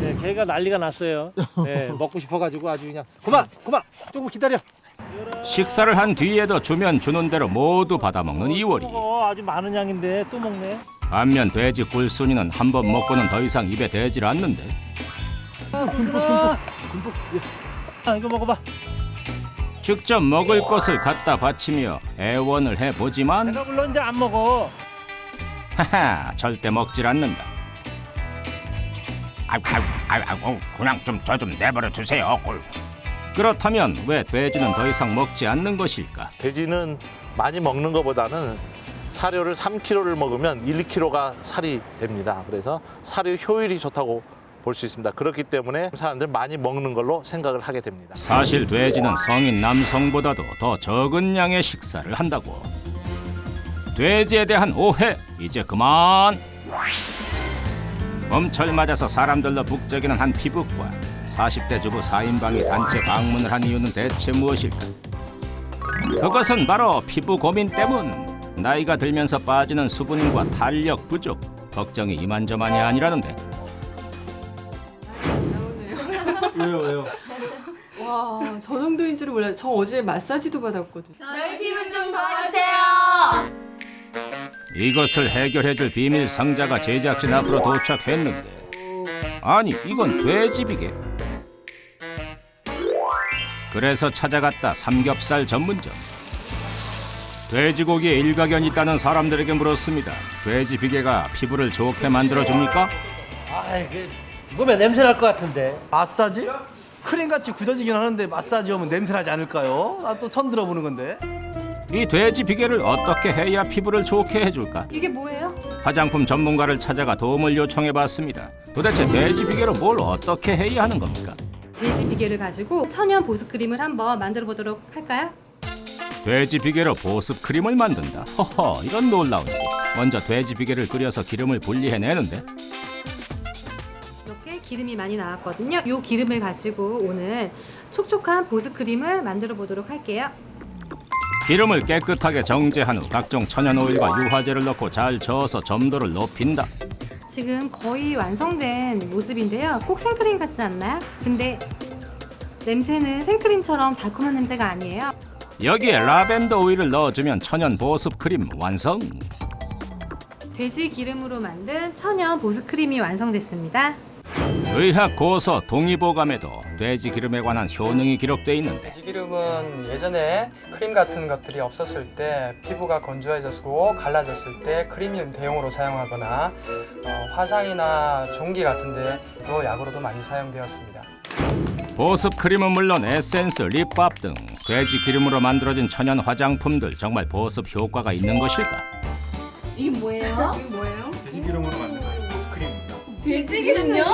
네, 개가 난리가 났어요. 네, 먹고 싶어가지고 아주 그냥 그만 조금 기다려. 식사를 한 뒤에도 주면 주는 대로 모두 받아먹는 이월이. 아주 많은 양인데 또 먹네. 반면 돼지 꿀순이는 한 번 먹고는 더 이상 입에 대질 않는데, 듬뿍. 이거 먹어봐. 직접 먹을 것을 갖다 바치며 애원을 해보지만 내가 물론 이제 안 먹어. 하하, 절대 먹질 않는다. 그냥 저 좀 내버려 주세요. 그렇다면 왜 돼지는 더 이상 먹지 않는 것일까? 돼지는 많이 먹는 것보다는 사료를 3kg를 먹으면 1kg가 살이 됩니다. 그래서 사료 효율이 좋다고 볼 수 있습니다. 그렇기 때문에 사람들 많이 먹는 걸로 생각을 하게 됩니다. 사실 돼지는 성인 남성보다도 더 적은 양의 식사를 한다고. 돼지에 대한 오해 이제 그만. 봄철 맞아서 사람들로 북적이는 한 피부과 40대 주부 4인방이 단체 방문을 한 이유는 대체 무엇일까? 그것은 바로 피부 고민 때문. 나이가 들면서 빠지는 수분과 탄력 부족. 걱정이 이만저만이 아니라는데. 왜요? 와, 저 정도인 줄은 몰라요. 저 어제 마사지도 받았거든요. 저희 피부 좀 도와주세요. 이것을 해결해줄 비밀 상자가 제작진 앞으로 도착했는데, 아니 이건 돼지비계. 그래서 찾아갔다 삼겹살 전문점. 돼지고기에 일가견이 있다는 사람들에게 물었습니다. 돼지 비계가 피부를 좋게 만들어줍니까? 몸에 냄새 날 것 같은데. 마사지? 크림같이 굳어지긴 하는데 마사지 하면 냄새 나지 않을까요? 나 또 처음 들어보는 건데. 이 돼지 비계를 어떻게 해야 피부를 좋게 해줄까? 이게 뭐예요? 화장품 전문가를 찾아가 도움을 요청해봤습니다. 도대체 돼지 비계로 뭘 어떻게 해야 하는 겁니까? 돼지 비계를 가지고 천연 보습 크림을 한번 만들어 보도록 할까요? 돼지 비계로 보습 크림을 만든다. 허허, 이런 놀라운 일. 먼저 돼지 비계를 끓여서 기름을 분리해내는데, 이렇게 기름이 많이 나왔거든요. 이 기름을 가지고 오늘 촉촉한 보습 크림을 만들어 보도록 할게요. 기름을 깨끗하게 정제한 후 각종 천연 오일과 유화제를 넣고 잘 저어서 점도를 높인다. 지금 거의 완성된 모습인데요. 꼭 생크림 같지 않나요? 근데 냄새는 생크림처럼 달콤한 냄새가 아니에요. 여기에 라벤더 오일을 넣어주면 천연 보습 크림 완성. 돼지 기름으로 만든 천연 보습 크림이 완성됐습니다. 의학 고서 동의보감에도 돼지 기름에 관한 효능이 기록돼 있는데, 돼지기름은 예전에 크림 같은 것들이 없었을 때 피부가 건조해졌고 갈라졌을 때 크림 대용으로 사용하거나 화상이나 종기 같은 데도 약으로도 많이 사용되었습니다. 보습 크림은 물론 에센스, 립밥 등 돼지 기름으로 만들어진 천연 화장품들 정말 보습 효과가 있는 것일까? 이게 뭐예요? 이게 뭐예요? 돼지기름으로 만든 보습 크림입니다. 돼지 기름요?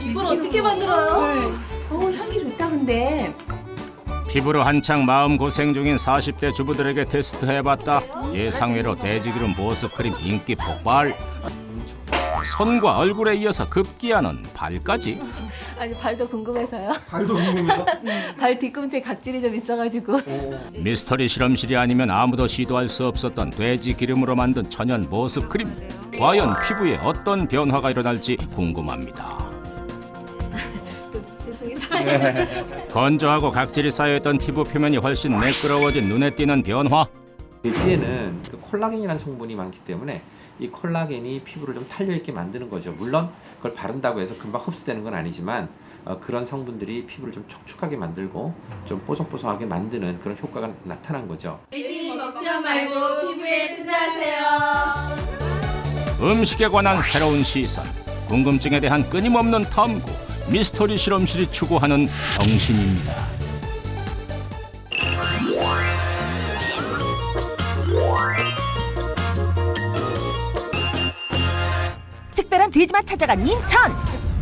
이걸 어떻게 만들어요? 향기 좋다 근데. 피부로 한창 마음고생 중인 40대 주부들에게 테스트해봤다. 예상외로 돼지기름 보습 크림 인기 폭발. 손과 얼굴에 이어서 급기야는 발까지. 아니 발도 궁금해서요. 발도 궁금해서? 발 뒤꿈치에 각질이 좀 있어가지고. 미스터리 실험실이 아니면 아무도 시도할 수 없었던 돼지 기름으로 만든 천연 보습 크림. 과연 피부에 어떤 변화가 일어날지 궁금합니다. 죄송해요. 건조하고 각질이 쌓여있던 피부 표면이 훨씬 매끄러워진 눈에 띄는 변화. 돼지에는 그 콜라겐이라는 성분이 많기 때문에 이 콜라겐이 피부를 좀 탄력있게 만드는 거죠. 물론 그걸 바른다고 해서 금방 흡수되는 건 아니지만 그런 성분들이 피부를 좀 촉촉하게 만들고 좀 뽀송뽀송하게 만드는 그런 효과가 나타난 거죠. 돼지 먹지만 말고 피부에 투자하세요. 음식에 관한 새로운 시선, 궁금증에 대한 끊임없는 탐구, 미스터리 실험실이 추구하는 정신입니다. 특별한 돼지만 찾아간 인천.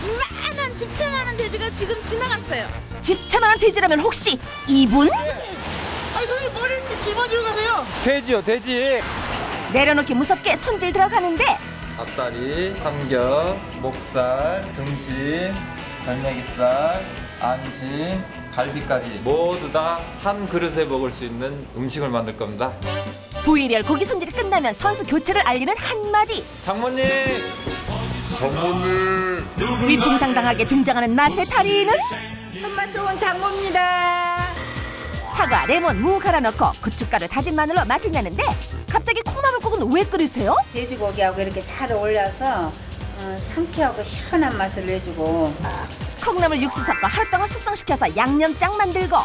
이만한 집채만한 돼지가 지금 지나갔어요. 집차만한 돼지라면 혹시 이분? 아니 선생님 머리 이렇게 집어주고 가세요. 돼지요, 돼지. 내려놓기 무섭게 손질 들어가는데 닭다리, 삼겹, 목살, 등심, 갈매기살, 안심, 갈비까지 모두 다 한 그릇에 먹을 수 있는 음식을 만들 겁니다. 부위별 고기 손질이 끝나면 선수 교체를 알리는 한마디. 장모님! 위풍당당하게 등장하는 맛의 달인은 손맛 좋은 장모입니다. 사과, 레몬, 무 갈아 넣고 고춧가루, 다진 마늘로 맛을 내는데 갑자기 콩나물국은 왜 끓이세요? 돼지고기하고 이렇게 잘 어울려서 상쾌하고 시원한 맛을 내주고. 콩나물 육수 섞어 하루 동안 숙성시켜서 양념장 만들고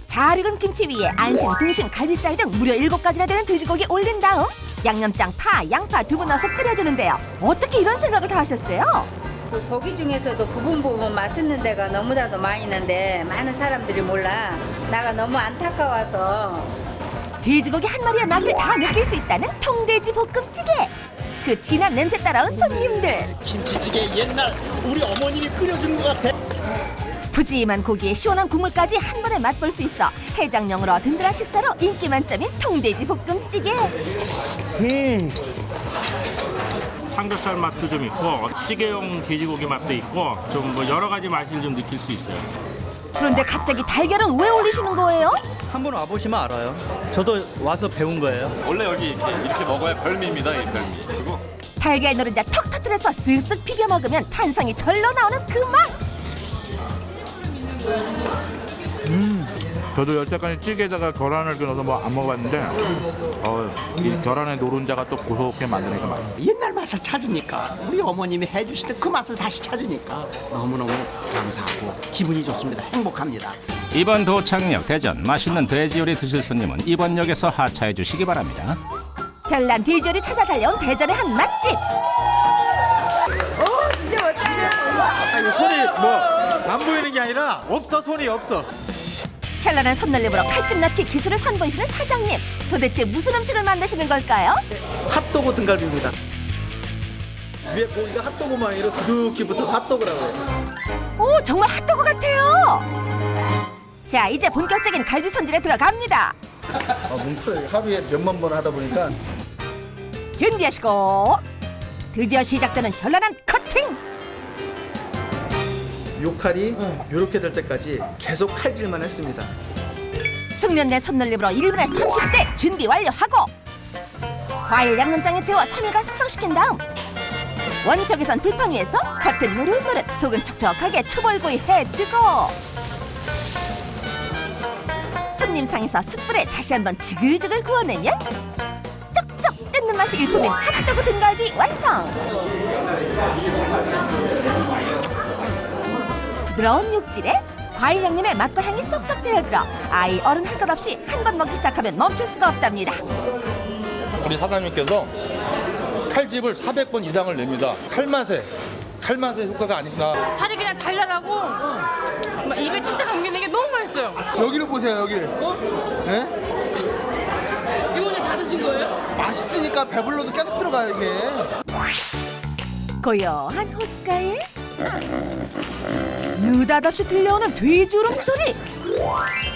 잘 익은 김치 위에 안심, 등심, 갈비살 등 무려 7가지나 되는 돼지고기 올린 다음 양념장, 파, 양파, 두부 넣어서 끓여주는데요. 어떻게 이런 생각을 다 하셨어요? 그 고기 중에서도 부분 맛있는 데가 너무나도 많이 있는데 많은 사람들이 몰라. 나가 너무 안타까워서. 돼지고기 한 마리의 맛을 다 느낄 수 있다는 통돼지 볶음찌개. 그 진한 냄새 따라온 손님들. 김치찌개 옛날 우리 어머님이 끓여준 것 같아. 푸짐한 고기에 시원한 국물까지 한 번에 맛볼 수 있어 해장용으로 든든한 식사로 인기 만점인 통돼지 볶음찌개. 삼겹살 맛도 좀 있고 찌개용 돼지고기 맛도 있고 좀 뭐 여러 가지 맛을 좀 느낄 수 있어요. 그런데 갑자기 달걀은 왜 올리시는 거예요? 한번 와보시면 알아요. 저도 와서 배운 거예요. 원래 여기 이렇게 먹어야 별미입니다. 이 별미. 그리고 달걀 노른자 턱 터뜨려서 쓱쓱 비벼 먹으면 탄성이 절로 나오는 그 맛. 저도 여태까지 찌개에다가 계란을 넣어서 뭐 안 먹어봤는데 이 계란의 노른자가 또 고소하게 만드니까 맛있어요. 옛날 맛을 찾으니까 우리 어머님이 해주시던 그 맛을 다시 찾으니까 너무너무 감사하고 기분이 좋습니다. 행복합니다. 이번 도착역 대전 맛있는 돼지 요리 드실 손님은 이번 역에서 하차해 주시기 바랍니다. 별난 돼지요리 찾아 달려온 대전의 한 맛집. 오 진짜 멋지다. 손이 뭐 안 보이는 게 아니라 없어, 손이 없어. 현란한 손놀림으로 칼집 넣기 기술을 선보이시는 사장님. 도대체 무슨 음식을 만드시는 걸까요? 핫도그 등갈비입니다. 위에 고기가 핫도그 모양으로 두둑히 붙어서 핫도그라고 해요. 오, 정말 핫도그 같아요. 자, 이제 본격적인 갈비 손질에 들어갑니다. 뭉쳐요. 하루에 몇만 번 하다 보니까. 준비하시고 드디어 시작되는 현란한 커팅. 요 칼이 요렇게 될 때까지 계속 칼질만 했습니다. 숙련된 손놀림으로 1분에 30대 준비 완료하고 과일 양념장에 재워 3일간 숙성시킨 다음 원적외선 불판 위에서 겉은 노릇노릇 속은 촉촉하게 초벌구이 해주고 손님상에서 숯불에 다시 한번 지글지글 구워내면 쩍쩍 뜯는 맛이 일품인 핫도그 등갈비 완성. 부드러운 육질에 과일 양념의 맛과 향이 쏙쏙 배어들어 아이 어른 할 것 없이 한 번 먹기 시작하면 멈출 수가 없답니다. 우리 사장님께서 칼집을 400번 이상을 냅니다. 칼맛의 효과가 아닌가. 살이 그냥 달달하고 막 입에 쫙쫙 감기는 게 너무 맛있어요. 여기를 보세요, 여기를. 네? 이거 오늘 다 드신 거예요? 맛있으니까 배불러도 계속 들어가요, 이게. 고요한 호숫가에 느닷없이 들려오는 돼지 울음소리.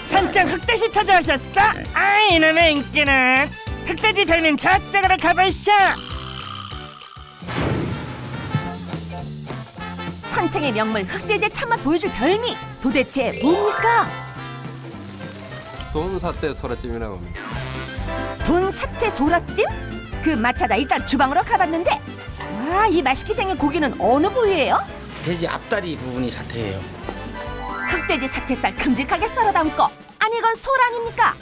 산장 흑돼지 찾아오셨어? 아 이놈의 인기는 흑돼지 별민 저쪽으로 가보시오. 산청의 명물 흑돼지의 참맛 보여줄 별미 도대체 뭡니까? 돈사태 소라찜이라고 합니다. 돈사태 소라찜? 그 맛 찾아 일단 주방으로 가봤는데 와, 이 맛있게 생긴 고기는 어느 부위예요? 돼지 앞다리 부분이 사태예요. 흑돼지 사태살 큼직하게 썰어 담고 아니 이건 소 아닙니까?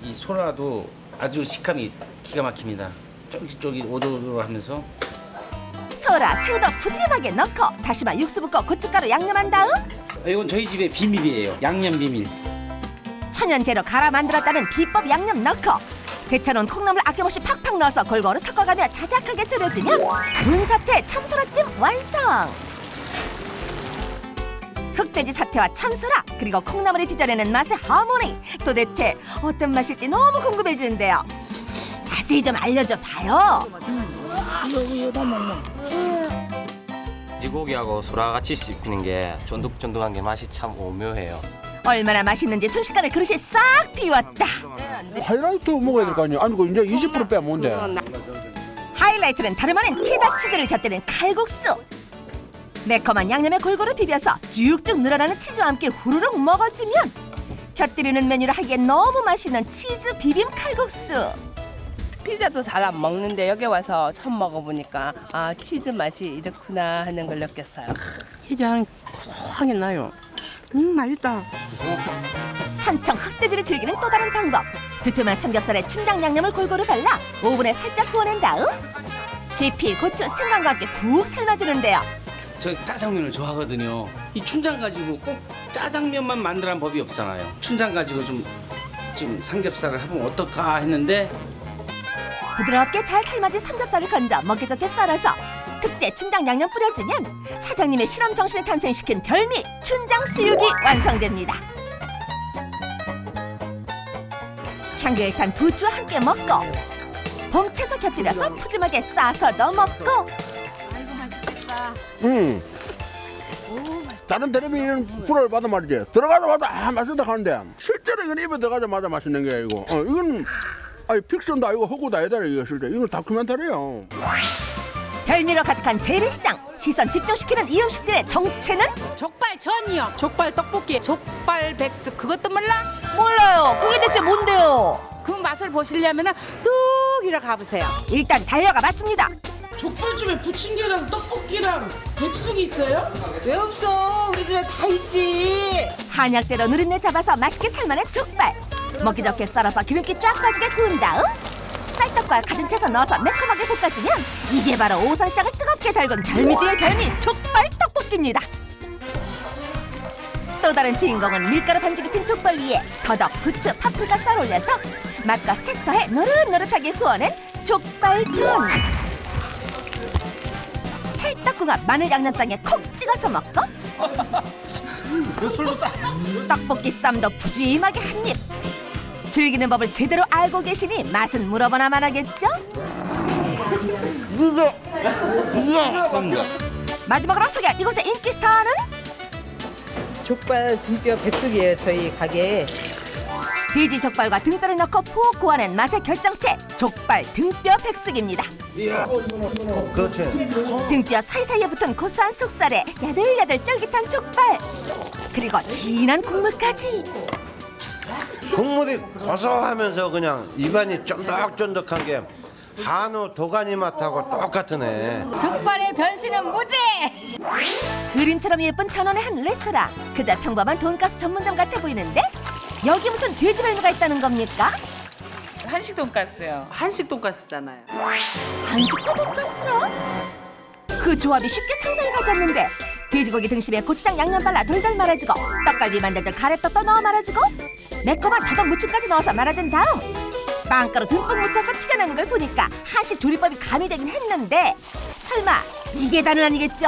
이 소라도 아주 식감이 기가 막힙니다. 쫄깃쫄깃 오돌오돌하면서 소라 새우도 푸짐하게 넣고 다시마 육수 붓고 고춧가루 양념한 다음 이건 저희 집의 비밀이에요. 양념 비밀. 천연재료 갈아 만들었다는 비법 양념 넣고 데쳐놓은 콩나물 아낌없이 팍팍 넣어서 골고루 섞어가며 자작하게 졸여주면 돈사태 참소라찜 완성. 흑돼지 사태와 참소라 그리고 콩나물이 빚어내는 맛의 하모니 도대체 어떤 맛일지 너무 궁금해지는데요. 자세히 좀 알려줘 봐요. 돼지고기하고 소라 같이 씹히는 게 쫀득쫀득한 게 맛이 참 오묘해요. 얼마나 맛있는지 순식간에 그릇이 싹 비웠다. 하이라이트 먹어야 될 거 아니에요? 아니, 이제 20% 빼면 뭔데? 하이라이트는 다름 아닌 체다 치즈를 곁들인 칼국수. 매콤한 양념에 골고루 비벼서 쭉쭉 늘어나는 치즈와 함께 후루룩 먹어주면 곁들이는 메뉴를 하기엔 너무 맛있는 치즈 비빔 칼국수. 피자도 잘 안 먹는데 여기 와서 처음 먹어보니까 아 치즈 맛이 이렇구나 하는 걸 느꼈어요. 치즈 향이 고소하게 나요. 맛있다. 산청 흑돼지를 즐기는 또 다른 방법. 두툼한 삼겹살에 춘장 양념을 골고루 발라 오븐에 살짝 구워낸 다음 계피, 고추, 생강과 함께 푹 삶아주는데요. 저 짜장면을 좋아하거든요. 이 춘장 가지고 꼭 짜장면만 만들라는 법이 없잖아요. 춘장 가지고 좀 삼겹살을 해보면 어떨까 했는데 부드럽게 잘 삶아진 삼겹살을 건져 먹기 좋게 썰어서 특제 춘장 양념 뿌려주면 사장님의 실험 정신을 탄생시킨 별미 춘장 수육이 완성됩니다. 향기에 탄 두추와 함께 먹고 봄채소 곁들여서 푸짐하게 싸서도 먹고. 아이고 맛있겠다. 다른 텔레비전 프로를 봐도 말이지. 들어가자마자 맛있다 하는데 실제로 이건 입에 들어가자마자 맛있는 게 이거. 이건 아니 픽션도 아니고 허구도 아니다 이거 실제. 이건 다큐멘터리예요. 별미로 가득한 재래시장 시선 집중시키는 이 음식들의 정체는? 족발 전이요. 족발 떡볶이, 족발 백숙 그것도 몰라? 몰라요. 그게 대체 뭔데요? 그 맛을 보시려면은 쭉 이리 가보세요. 일단 달려가 봤습니다. 족발집에 부침개랑 떡볶이랑 백숙이 있어요? 왜 없어? 우리 집에 다 있지. 한약재로 누린내 잡아서 맛있게 삶아낸 족발. 먹기 좋게 썰어서 기름기 쫙 빠지게 구운 다음 쌀떡과 갖은 채소 넣어서 매콤하게 볶아주면 이게 바로 오선시장을 뜨겁게 달군 별미 중의 별미 족발 떡볶이입니다. 또 다른 주인공은 밀가루 반죽이 핀 족발 위에 더덕, 부추, 파프리카 썰 올려서 맛과 색 더해 노릇노릇하게 구워낸 족발전. 찰떡궁합 마늘 양념장에 콕 찍어서 먹고 떡볶이 쌈도 푸짐하게 한 입. 즐기는 법을 제대로 알고 계시니 맛은 물어보나만 하겠죠? 마지막으로 소개할 이곳의 인기 스타는? 족발 등뼈 백숙이에요, 저희 가게에. 돼지 족발과 등뼈를 넣고 푹 구워낸 맛의 결정체 족발 등뼈 백숙입니다. 그렇지. 등뼈 사이사이에 붙은 고소한 속살에 야들야들 쫄깃한 족발 그리고 진한 국물까지. 국물이 고소하면서 그냥 입안이 쫀득쫀득한 게 한우 도가니 맛하고 똑같으네. 족발의 변신은 무죄. 그림처럼 예쁜 전원의 한 레스토랑. 그저 평범한 돈가스 전문점 같아 보이는데 여기 무슨 돼지 별미가 있다는 겁니까? 한식 돈가스요. 한식 돈가스잖아요. 한식과 돈가스라? 그 조합이 쉽게 상상이 가지 않는데 돼지고기 등심에 고추장 양념 발라 돌돌 말아주고 떡갈비 만들듯 가래떡도 넣어 말아주고 매콤한 더덕 무침까지 넣어서 말아준 다음 빵가루 듬뿍 묻혀서 튀겨내는 걸 보니까 한식 조리법이 가미되긴 했는데 설마 이게 다는 아니겠죠?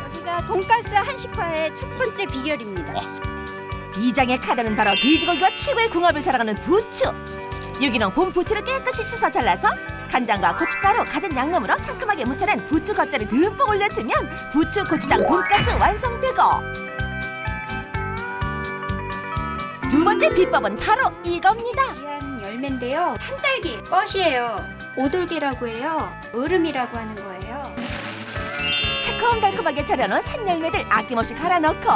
여기가 돈가스 한식파의 첫 번째 비결입니다. 비장의 카드는 바로 돼지고기와 최고의 궁합을 자랑하는 부추. 유기농 봄 부추를 깨끗이 씻어 잘라서 간장과 고춧가루, 갖은 양념으로 상큼하게 무쳐낸 부추 겉절이 듬뿍 올려주면 부추 고추장 돈가스 완성되고 두 번째 비법은 바로 이겁니다. 귀한 열매인데요. 산딸기, 뻗이에요. 오돌개라고 해요. 얼음이라고 하는 거예요. 새콤달콤하게 차려놓은 산열매들 아낌없이 갈아 넣고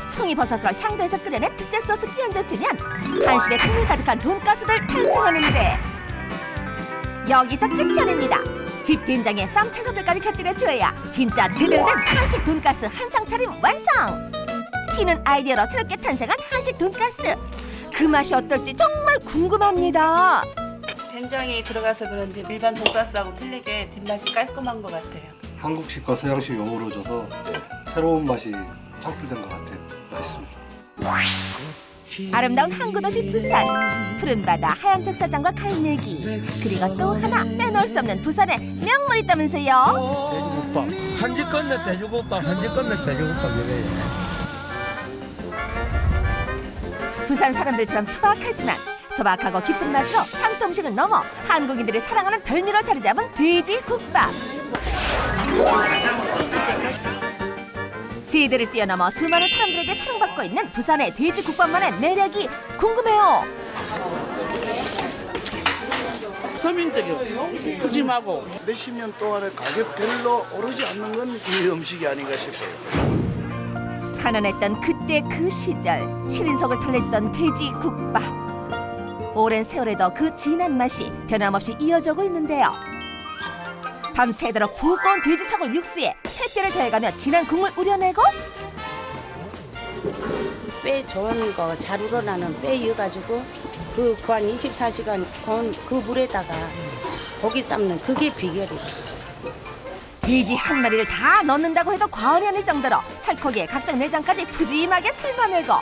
송이버섯으로 향도해서 끓여낸 특제 소스 끼얹어주면 한식의 풍미 가득한 돈가스들 탄생하는데 여기서 끝이 아닙니다. 집 된장에 쌈 채소들까지 곁들여줘야 진짜 제대로 된 한식 돈가스 한상 차림 완성! 튀는 아이디어로 새롭게 탄생한 한식 돈가스. 그 맛이 어떨지 정말 궁금합니다. 된장이 들어가서 그런지 일반 돈가스하고 틀리게 뒷맛이 깔끔한 것 같아요. 한국식과 서양식이 어우러져서 새로운 맛이 창출된 것 같아요. 맛있습니다. 아름다운 항구도시 부산. 푸른 바다, 하얀 백사장과 갈매기. 그리고 또 하나 빼놓을 수 없는 부산의 명물이 있다면서요. 돼지국밥. 한집 건네 돼지국밥, 한집 건네 돼지국밥 이래요. 부산 사람들처럼 투박하지만 소박하고 깊은 맛으로 향토 음식을 넘어 한국인들이 사랑하는 별미로 자리 잡은 돼지국밥. 세대를 뛰어넘어 수많은 사람들에게 사랑받고 있는 부산의 돼지국밥만의 매력이 궁금해요. 서민들이 푸짐하고 몇십 년 동안에 가격 별로 오르지 않는 건 이 음식이 아닌가 싶어요. 가난했던 그때 그 시절 신인석을 달래주던 돼지국밥. 오랜 세월에도 그 진한 맛이 변함없이 이어져고 있는데요. 밤새도록 두꺼운 돼지 사골 육수에 새떼를 더해가며 진한 국물 우려내고 뼈 좋은 거 잘 우러나는 뼈 이어가지고 그 한 24시간 그 물에다가 고기 삶는 그게 비결이에요. 돼지 한 마리를 다 넣는다고 해도 과언이 아닐 정도로 살코기에 각종 내장까지 푸짐하게 삶아내고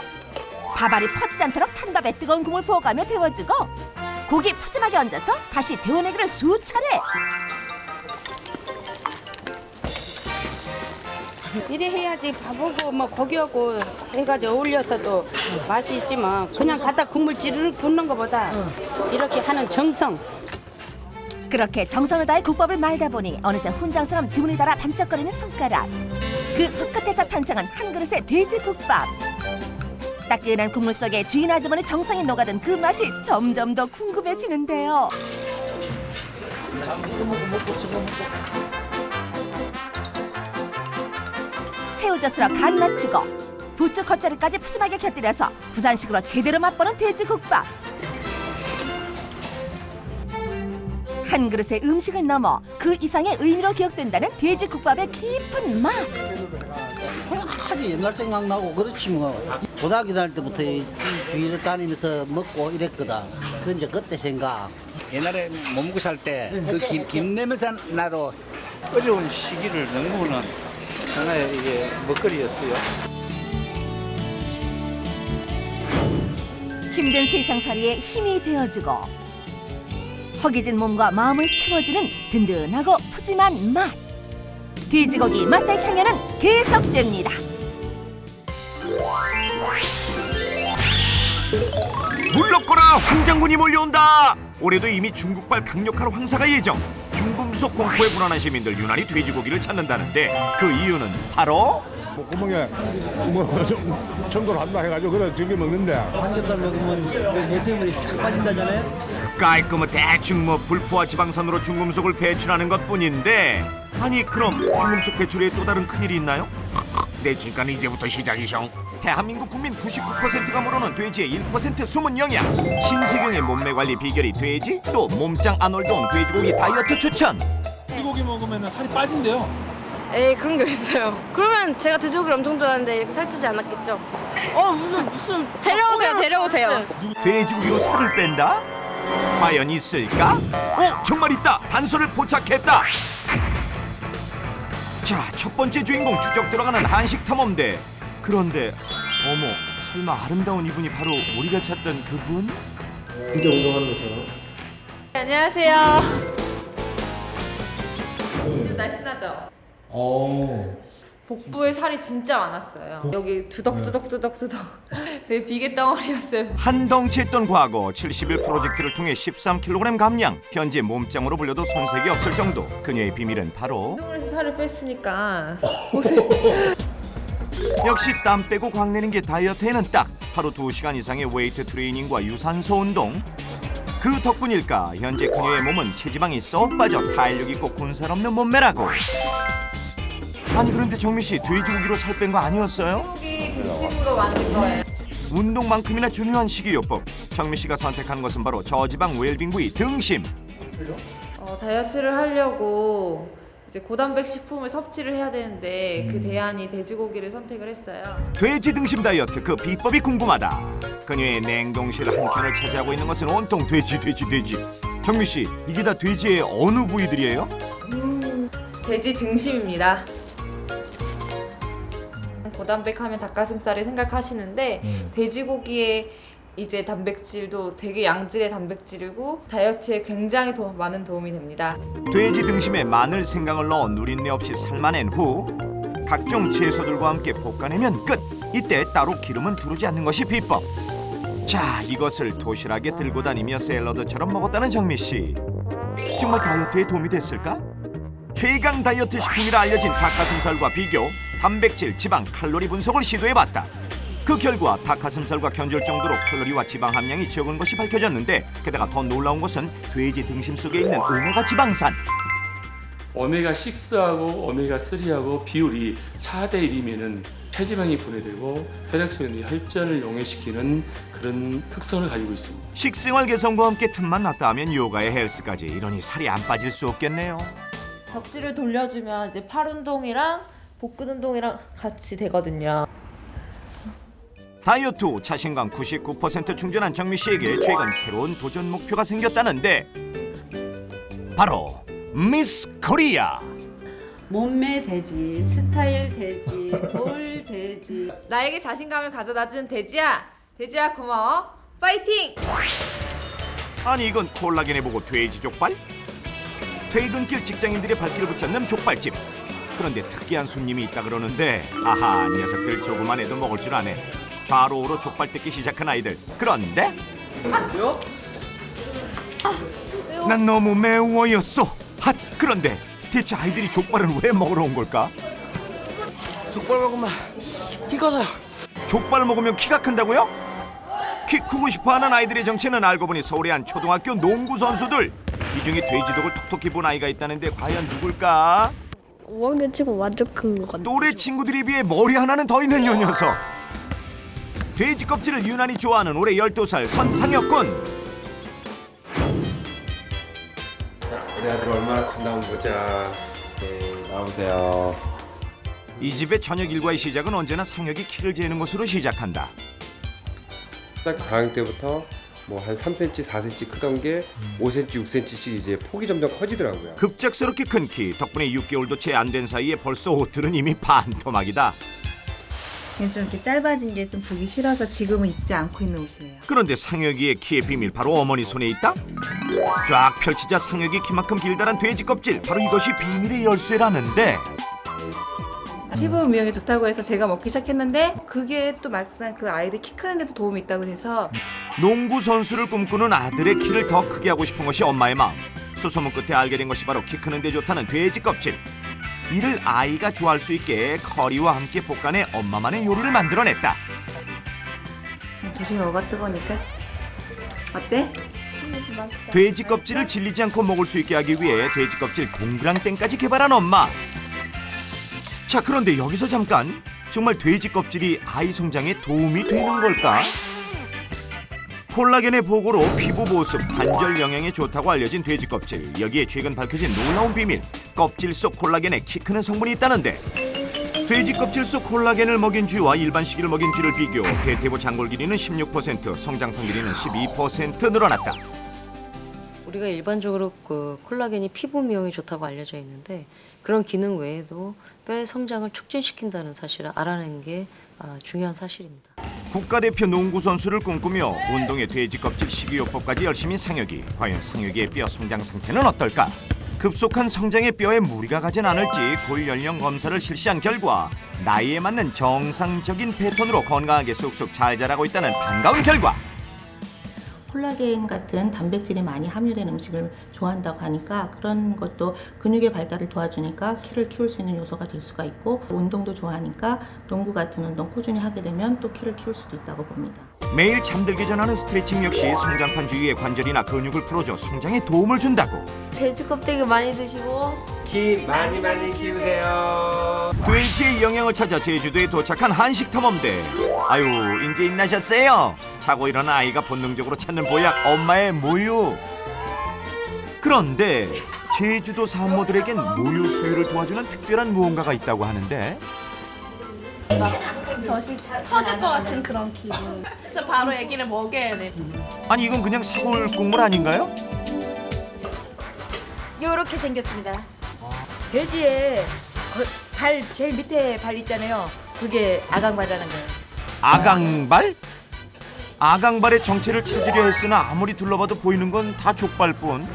밥알이 퍼지지 않도록 찬밥에 뜨거운 국물 부어가며 데워주고 고기 푸짐하게 얹어서 다시 데워내기를 수차례. 이래 해야지 밥하고 뭐 고기하고 해가지고 어울려서도 맛이 있지만 그냥 갖다 국물 찌르륵 붓는 것보다 이렇게 하는 정성. 그렇게 정성을 다해 국밥을 말다 보니 어느새 훈장처럼 지문이 달아 반짝거리는 손가락. 그 손끝에서 탄생한 한 그릇의 돼지국밥. 따끈한 국물 속에 주인 아주머니 정성이 녹아든 그 맛이 점점 더 궁금해지는데요. 새우젓으로 간 맞추고 부추 겉절이까지 푸짐하게 곁들여서 부산식으로 제대로 맛보는 돼지국밥. 한 그릇의 음식을 넘어 그 이상의 의미로 기억된다는 돼지국밥의 깊은 맛. 아주 옛날 생각나고 그렇지 뭐. 고등학교 다닐 때부터 이 주위를 다니면서 먹고 이랬거든. 그 이제 그때 생각. 옛날에 못 먹고 살 때 그 김 내면서 나도 어려운 시기를 넘보는 하나의 이게 먹거리였어요. 힘든 세상살이에 힘이 되어주고 허기진 몸과 마음을 채워주는 든든하고 푸짐한 맛. 돼지고기 맛의 향연은 계속됩니다. 물러거라 황장군이 몰려온다. 올해도 이미 중국발 강력한 황사가 예정. 중금속 공포에 불안한 시민들 유난히 돼지고기를 찾는다는데 그 이유는 바로 목구멍에 청소를 한다 해가지고 그래 즐겨 먹는데 삼겹살 먹으면 내폐물이 착 빠진다잖아요. 깔끔한 대충 불포화 지방산으로 중금속을 배출하는 것뿐인데 아니 그럼 중금속 배출에 또 다른 큰일이 있나요? 내 진가는 이제부터 시작이셩. 대한민국 국민 99%가 모르는 돼지의 1% 숨은 영양. 신세경의 몸매 관리 비결이 돼지? 또 몸짱 아놀드온 돼지고기 다이어트 추천. 돼지고기 먹으면 살이 빠진대요. 에이 그런 게 있어요. 그러면 제가 돼지고기를 엄청 좋아하는데 이렇게 살찌지 않았겠죠? 무슨 데려오세요. 돼지고기로 살을 뺀다? 과연 있을까? 정말 있다. 단서를 포착했다. 자, 첫 번째 주인공 추적 들어가는 한식 탐험대. 그런데 어머, 설마 아름다운 이분이 바로 우리가 찾던 그분? 진짜 운동하는 거죠. 안녕하세요. 지금 날씬하죠? 복부에 살이 진짜 많았어요. 여기 두덕두덕 되게 비계 덩어리였어요. 한 덩치했던 과거 70일 프로젝트를 통해 13kg 감량. 현재 몸짱으로 불려도 손색이 없을 정도. 그녀의 비밀은 바로 운동을 해서 살을 뺐으니까 역시 땀 빼고 광내는 게 다이어트에는 딱 하루 2시간 이상의 웨이트 트레이닝과 유산소 운동. 그 덕분일까 현재 그녀의 몸은 체지방이 쏙 빠져 탄력 있고 군살 없는 몸매라고. 아니 그런데 정미씨 돼지고기로 살 뺀 거 아니었어요? 돼지고기 등심으로 만든 거예요. 운동만큼이나 중요한 식이요법. 정미씨가 선택한 것은 바로 저지방 웰빙 부위 등심. 다이어트를 하려고 이제 고단백 식품을 섭취를 해야 되는데 그 대안이 돼지고기를 선택을 했어요. 돼지 등심 다이어트 그 비법이 궁금하다. 그녀의 냉동실 한 켠을 차지하고 있는 것은 온통 돼지. 정미씨 이게 다 돼지의 어느 부위들이에요? 돼지 등심입니다. 고단백 하면 닭가슴살을 생각하시는데 돼지고기의 이제 단백질도 되게 양질의 단백질이고 다이어트에 굉장히 많은 도움이 됩니다. 돼지 등심에 마늘, 생강을 넣어 누린내 없이 삶아낸 후 각종 채소들과 함께 볶아내면 끝. 이때 따로 기름은 두르지 않는 것이 비법. 자, 이것을 도시락에 들고 다니며 샐러드처럼 먹었다는 정미씨. 정말 다이어트에 도움이 됐을까? 최강 다이어트 식품이라 알려진 닭가슴살과 비교, 단백질, 지방, 칼로리 분석을 시도해봤다. 그 결과 닭가슴살과 견줄 정도로 칼로리와 지방 함량이 적은 것이 밝혀졌는데 게다가 더 놀라운 것은 돼지 등심 속에 있는 오메가 지방산. 오메가6하고 오메가3하고 비율이 4대 1이면은 체지방이 분해되고 혈액순환 혈전을 용해시키는 그런 특성을 가지고 있습니다. 식생활 개선과 함께 틈만 났다 하면 요가에 헬스까지. 이러니 살이 안 빠질 수 없겠네요. 접시를 돌려주면 이제 팔 운동이랑 복근 운동이랑 같이 되거든요. 다이어트 후 자신감 99% 충전한 정미 씨에게 최근 새로운 도전 목표가 생겼다는데 바로 미스 코리아. 몸매 돼지, 스타일 돼지, 볼 돼지. 나에게 자신감을 가져다준 돼지야 고마워. 파이팅! 아니 이건 콜라겐에 보고 돼지 족발? 퇴근길 직장인들의 발길을 붙잡는 족발집. 그런데 특이한 손님이 있다 그러는데 아하, 녀석들 조금만 해도 먹을 줄 아네. 좌로우로 족발 뜯기 시작한 아이들. 그런데 난 너무 매워였어. 핫! 그런데 대체 아이들이 족발을 왜 먹으러 온 걸까? 족발 먹으면 키가 커요. 족발을 먹으면 키가 큰다고요? 키 크고 싶어하는 아이들의 정체는 알고 보니 서울의 한 초등학교 농구 선수들. 이 중에 돼지독을 톡톡히 본 아이가 있다는데 과연 누굴까? 5학년 치고 완전 큰 거 같아. 또래 친구들에 비해 머리 하나는 더 있는 요 녀석. 돼지 껍질을 유난히 좋아하는 올해 12살 선상혁 군. 우리 아들 얼마나 컸나 한번 보자. 네, 나오세요. 이 집의 저녁 일과의 시작은 언제나 상혁이 키를 재는 것으로 시작한다. 초등학교 4학년 때부터 뭐 한 3cm, 4cm 크던 게 5cm, 6cm씩 이제 폭이 점점 커지더라고요. 급작스럽게 큰 키 덕분에 6개월도 채 안 된 사이에 벌써 옷들은 이미 반토막이다. 좀 이렇게 짧아진 게 좀 보기 싫어서 지금은 입지 않고 있는 옷이에요. 그런데 상혁이의 키의 비밀 바로 어머니 손에 있다. 쫙 펼치자 상혁이 키만큼 길다란 돼지 껍질, 바로 이것이 비밀의 열쇠라는데. 피부 미용에 좋다고 해서 제가 먹기 시작했는데 그게 또 막상 그 아이들 키 크는 데도 도움이 있다고 해서. 농구 선수를 꿈꾸는 아들의 키를 더 크게 하고 싶은 것이 엄마의 마음. 수소문 끝에 알게 된 것이 바로 키 크는 데 좋다는 돼지 껍질. 이를 아이가 좋아할 수 있게 커리와 함께 볶아내 엄마만의 요리를 만들어냈다. 조심히 먹어, 뜨거우니까. 어때? 돼지 껍질을 질리지 않고 먹을 수 있게 하기 위해 돼지 껍질 동그랑땡까지 개발한 엄마. 자, 그런데 여기서 잠깐, 정말 돼지 껍질이 아이 성장에 도움이 되는 걸까? 콜라겐의 보고로 피부 보습, 관절 영양에 좋다고 알려진 돼지 껍질. 여기에 최근 밝혀진 놀라운 비밀, 껍질 속 콜라겐에 키 크는 성분이 있다는데. 돼지 껍질 속 콜라겐을 먹인 쥐와 일반 시기를 먹인 쥐를 비교. 대퇴부 장골 길이는 16%, 성장판 길이는 12% 늘어났다. 우리가 일반적으로 그 콜라겐이 피부 미용에 좋다고 알려져 있는데 그런 기능 외에도 뼈의 성장을 촉진시킨다는 사실을 알아낸 게 중요한 사실입니다. 국가대표 농구 선수를 꿈꾸며 운동의 돼지 껍질 식이요법까지 열심히 상혁이. 과연 상혁이의 뼈 성장 상태는 어떨까? 급속한 성장에 뼈에 무리가 가진 않을지 골 연령 검사를 실시한 결과 나이에 맞는 정상적인 패턴으로 건강하게 쑥쑥 잘 자라고 있다는 반가운 결과. 콜라겐 같은 단백질이 많이 함유된 음식을 좋아한다고 하니까 그런 것도 근육의 발달을 도와주니까 키를 키울 수 있는 요소가 될 수가 있고, 운동도 좋아하니까 농구 같은 운동 꾸준히 하게 되면 또 키를 키울 수도 있다고 봅니다. 매일 잠들기 전 하는 스트레칭 역시 성장판 주위의 관절이나 근육을 풀어줘 성장에 도움을 준다고. 돼지 껍데기 많이 드시고 키 많이 키우세요. 돼지의 영양을 찾아 제주도에 도착한 한식 탐험대. 아유, 이제 인나셨어요? 자고 일어난 아이가 본능적으로 찾는 보약, 엄마의 모유. 그런데 제주도 산모들에겐 모유 수유를 도와주는 특별한 무언가가 있다고 하는데. 젖이 터질 것 같은 그런 기분. 그래서 바로 아기를 먹여야 돼. 아니, 이건 그냥 사골 국물 아닌가요? 요렇게 생겼습니다. 돼지의 발 제일 밑에 발 있잖아요. 그게 아강발이라는 거예요. 아강발? 아강발의 정체를 찾으려 했으나 아무리 둘러봐도 보이는 건 다 족발뿐.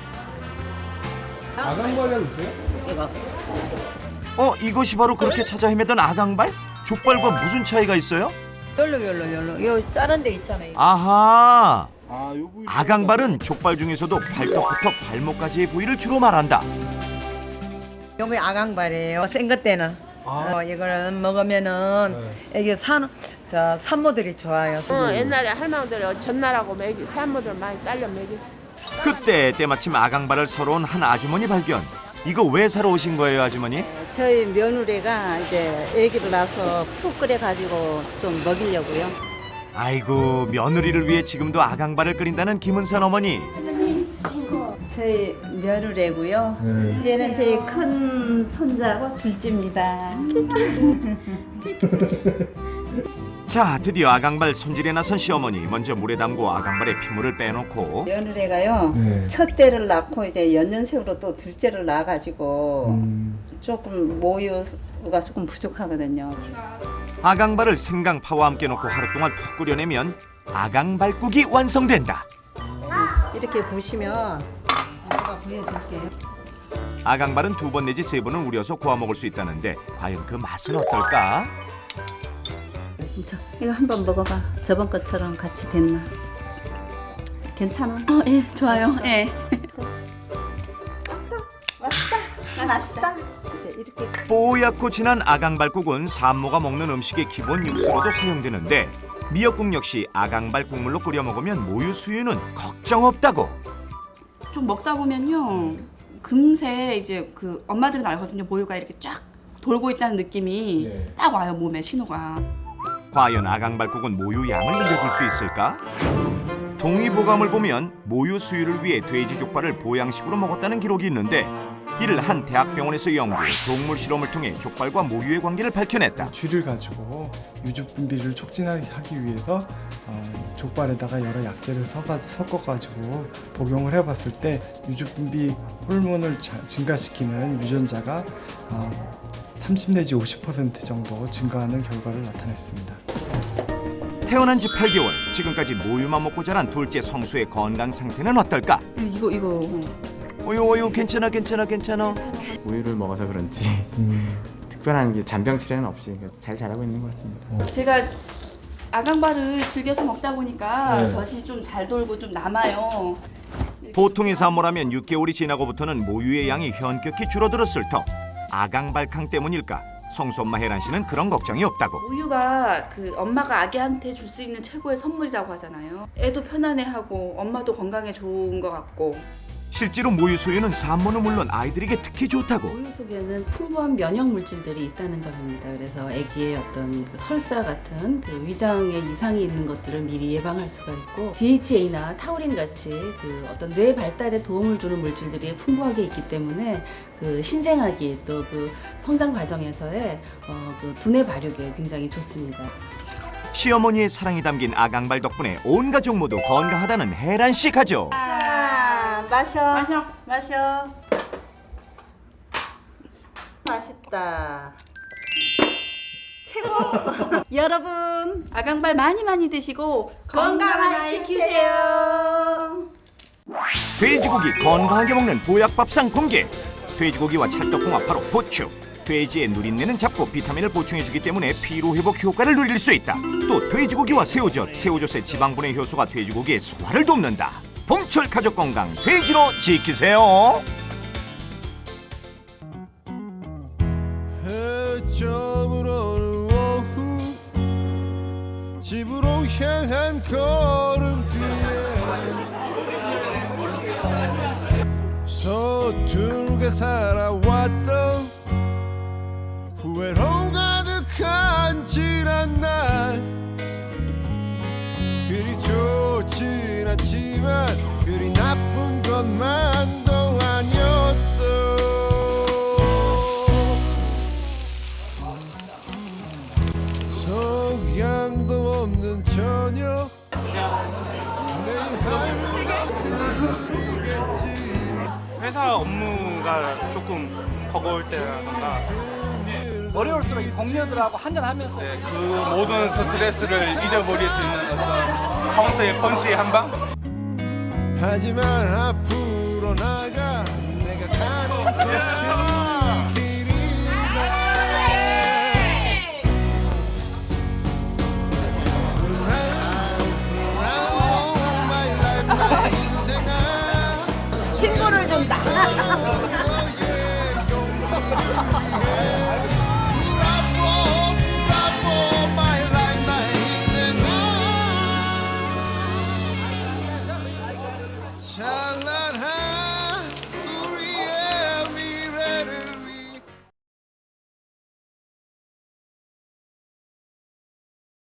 아강발이라고 있어요? 이거. 이것이 바로 그렇게 찾아 헤매던 아강발? 족발과 무슨 차이가 있어요? 열로. 요 자른 데 있잖아요. 아하. 아강발은 족발 중에서도 발톱부터 발목까지의 부위를 주로 말한다. 요게 아강발이에요. 생 것 때는. 이거는 먹으면은 이게 산모들이 좋아요. 옛날에 할머니들이 전날하고 산모들 많이 딸려 먹이. 그때 때마침 아강발을 사러 온 한 아주머니 발견. 이거 왜 사러 오신 거예요, 아주머니? 저희 며느리가 이제 아기를 낳아서 푹 끓여가지고 좀 먹이려고요. 아이고, 며느리를 위해 지금도 아강발을 끓인다는 김은선 어머니. 저희 며느리고요. 얘는 저희 큰 손자고 둘째입니다. 자, 드디어 아강발 손질에 나선 시어머니. 먼저 물에 담고 아강발의 핏물을 빼놓고. 며느리가요. 첫 때를 낳고 이제 연년생으로 또 둘째를 낳아가지고 조금 모유가 조금 부족하거든요. 아강발을 생강파와 함께 넣고 하루 동안 푹 끓여내면 아강발국이 완성된다. 이렇게 보시면 제가 보여드릴게요. 아강발은 2번 내지 3번은 우려서 구워 먹을 수 있다는데 과연 그 맛은 어떨까? 자, 이거 한번 먹어봐. 저번 것처럼 같이 됐나? 괜찮아? 예, 좋아요. 예. 맛있다. 이제 이렇게 뽀얗고 진한 아강발국은 산모가 먹는 음식의 기본 육수로도 사용되는데 미역국 역시 아강발 국물로 끓여 먹으면 모유 수유는 걱정 없다고. 좀 먹다 보면요. 금세 이제 그 엄마들은 알거든요. 모유가 이렇게 쫙 돌고 있다는 느낌이 딱 와요. 몸에 신호가. 과연 아강발국은 모유 양을 늘려줄 수 있을까? 동의보감을 보면 모유 수유를 위해 돼지 족발을 보양식으로 먹었다는 기록이 있는데 이를 한 대학병원에서 연구, 동물 실험을 통해 족발과 모유의 관계를 밝혀냈다. 쥐를 가지고 유즙 분비를 촉진하기 위해서 족발에다가 여러 약재를 섞어가지고 복용을 해봤을 때 유즙 분비 호르몬을 증가시키는 유전자가 30 내지 50% 정도 증가하는 결과를 나타냈습니다. 태어난 지 8개월, 지금까지 모유만 먹고 자란 둘째 성수의 건강 상태는 어떨까? 이거 어유 괜찮아. 우유를 먹어서 그런지 특별한 게 잔병 치레는 없이 잘 자라고 있는 것 같습니다. 제가 아강발을 즐겨서 먹다 보니까 네. 젖이 좀 잘 돌고 좀 남아요. 보통의 산모라면 6개월이 지나고부터는 모유의 양이 현격히 줄어들었을 터. 아강발캉 때문일까? 성수 엄마 혜란 씨는 그런 걱정이 없다고. 우유가 그 엄마가 아기한테 줄 수 있는 최고의 선물이라고 하잖아요. 애도 편안해하고 엄마도 건강에 좋은 것 같고. 실제로 모유 수유는 산모는 물론 아이들에게 특히 좋다고. 모유 속에는 풍부한 면역 물질들이 있다는 점입니다. 그래서 아기의 어떤 그 설사 같은 그 위장에 이상이 있는 것들을 미리 예방할 수가 있고, DHA나 타우린 같이 그 어떤 뇌 발달에 도움을 주는 물질들이 풍부하게 있기 때문에 그 신생아기 또 그 성장 과정에서의 그 두뇌 발육에 굉장히 좋습니다. 시어머니의 사랑이 담긴 아강발 덕분에 온 가족 모두 건강하다는 혜란 씨 가족. 마셔. 맛있다. 최고. 여러분 아강발 많이 드시고 건강하게 아이 키우세요. 돼지고기 건강하게 먹는 보약밥상 공개. 돼지고기와 찰떡궁합 바로 보충. 돼지의 누린내는 잡고 비타민을 보충해주기 때문에 피로회복 효과를 누릴 수 있다. 또 돼지고기와 새우젓, 새우젓의 지방분해 효소가 돼지고기의 소화를 돕는다. 봄철 가족 건강 돼지로 지키세요. 해저물어는 오후 집으로 향한 걸음길에 서툴게 살아왔던 후회로 가득한 지난 날 그리 좋진 않지만 그리 나쁜 것만도 아니었어. 성향도 없는 저녁 내일 하루가 흐르겠지. 회사 업무가 조금 버거울 때라던가 어려울수록 이 동료들하고 한잔하면서 그 모든 스트레스를 잊어버릴 수 있는 어떤 카운터의 펀치 한 방? 하지만 앞으로 나가 내가 가는 곳이 길이다. 친구를 준다.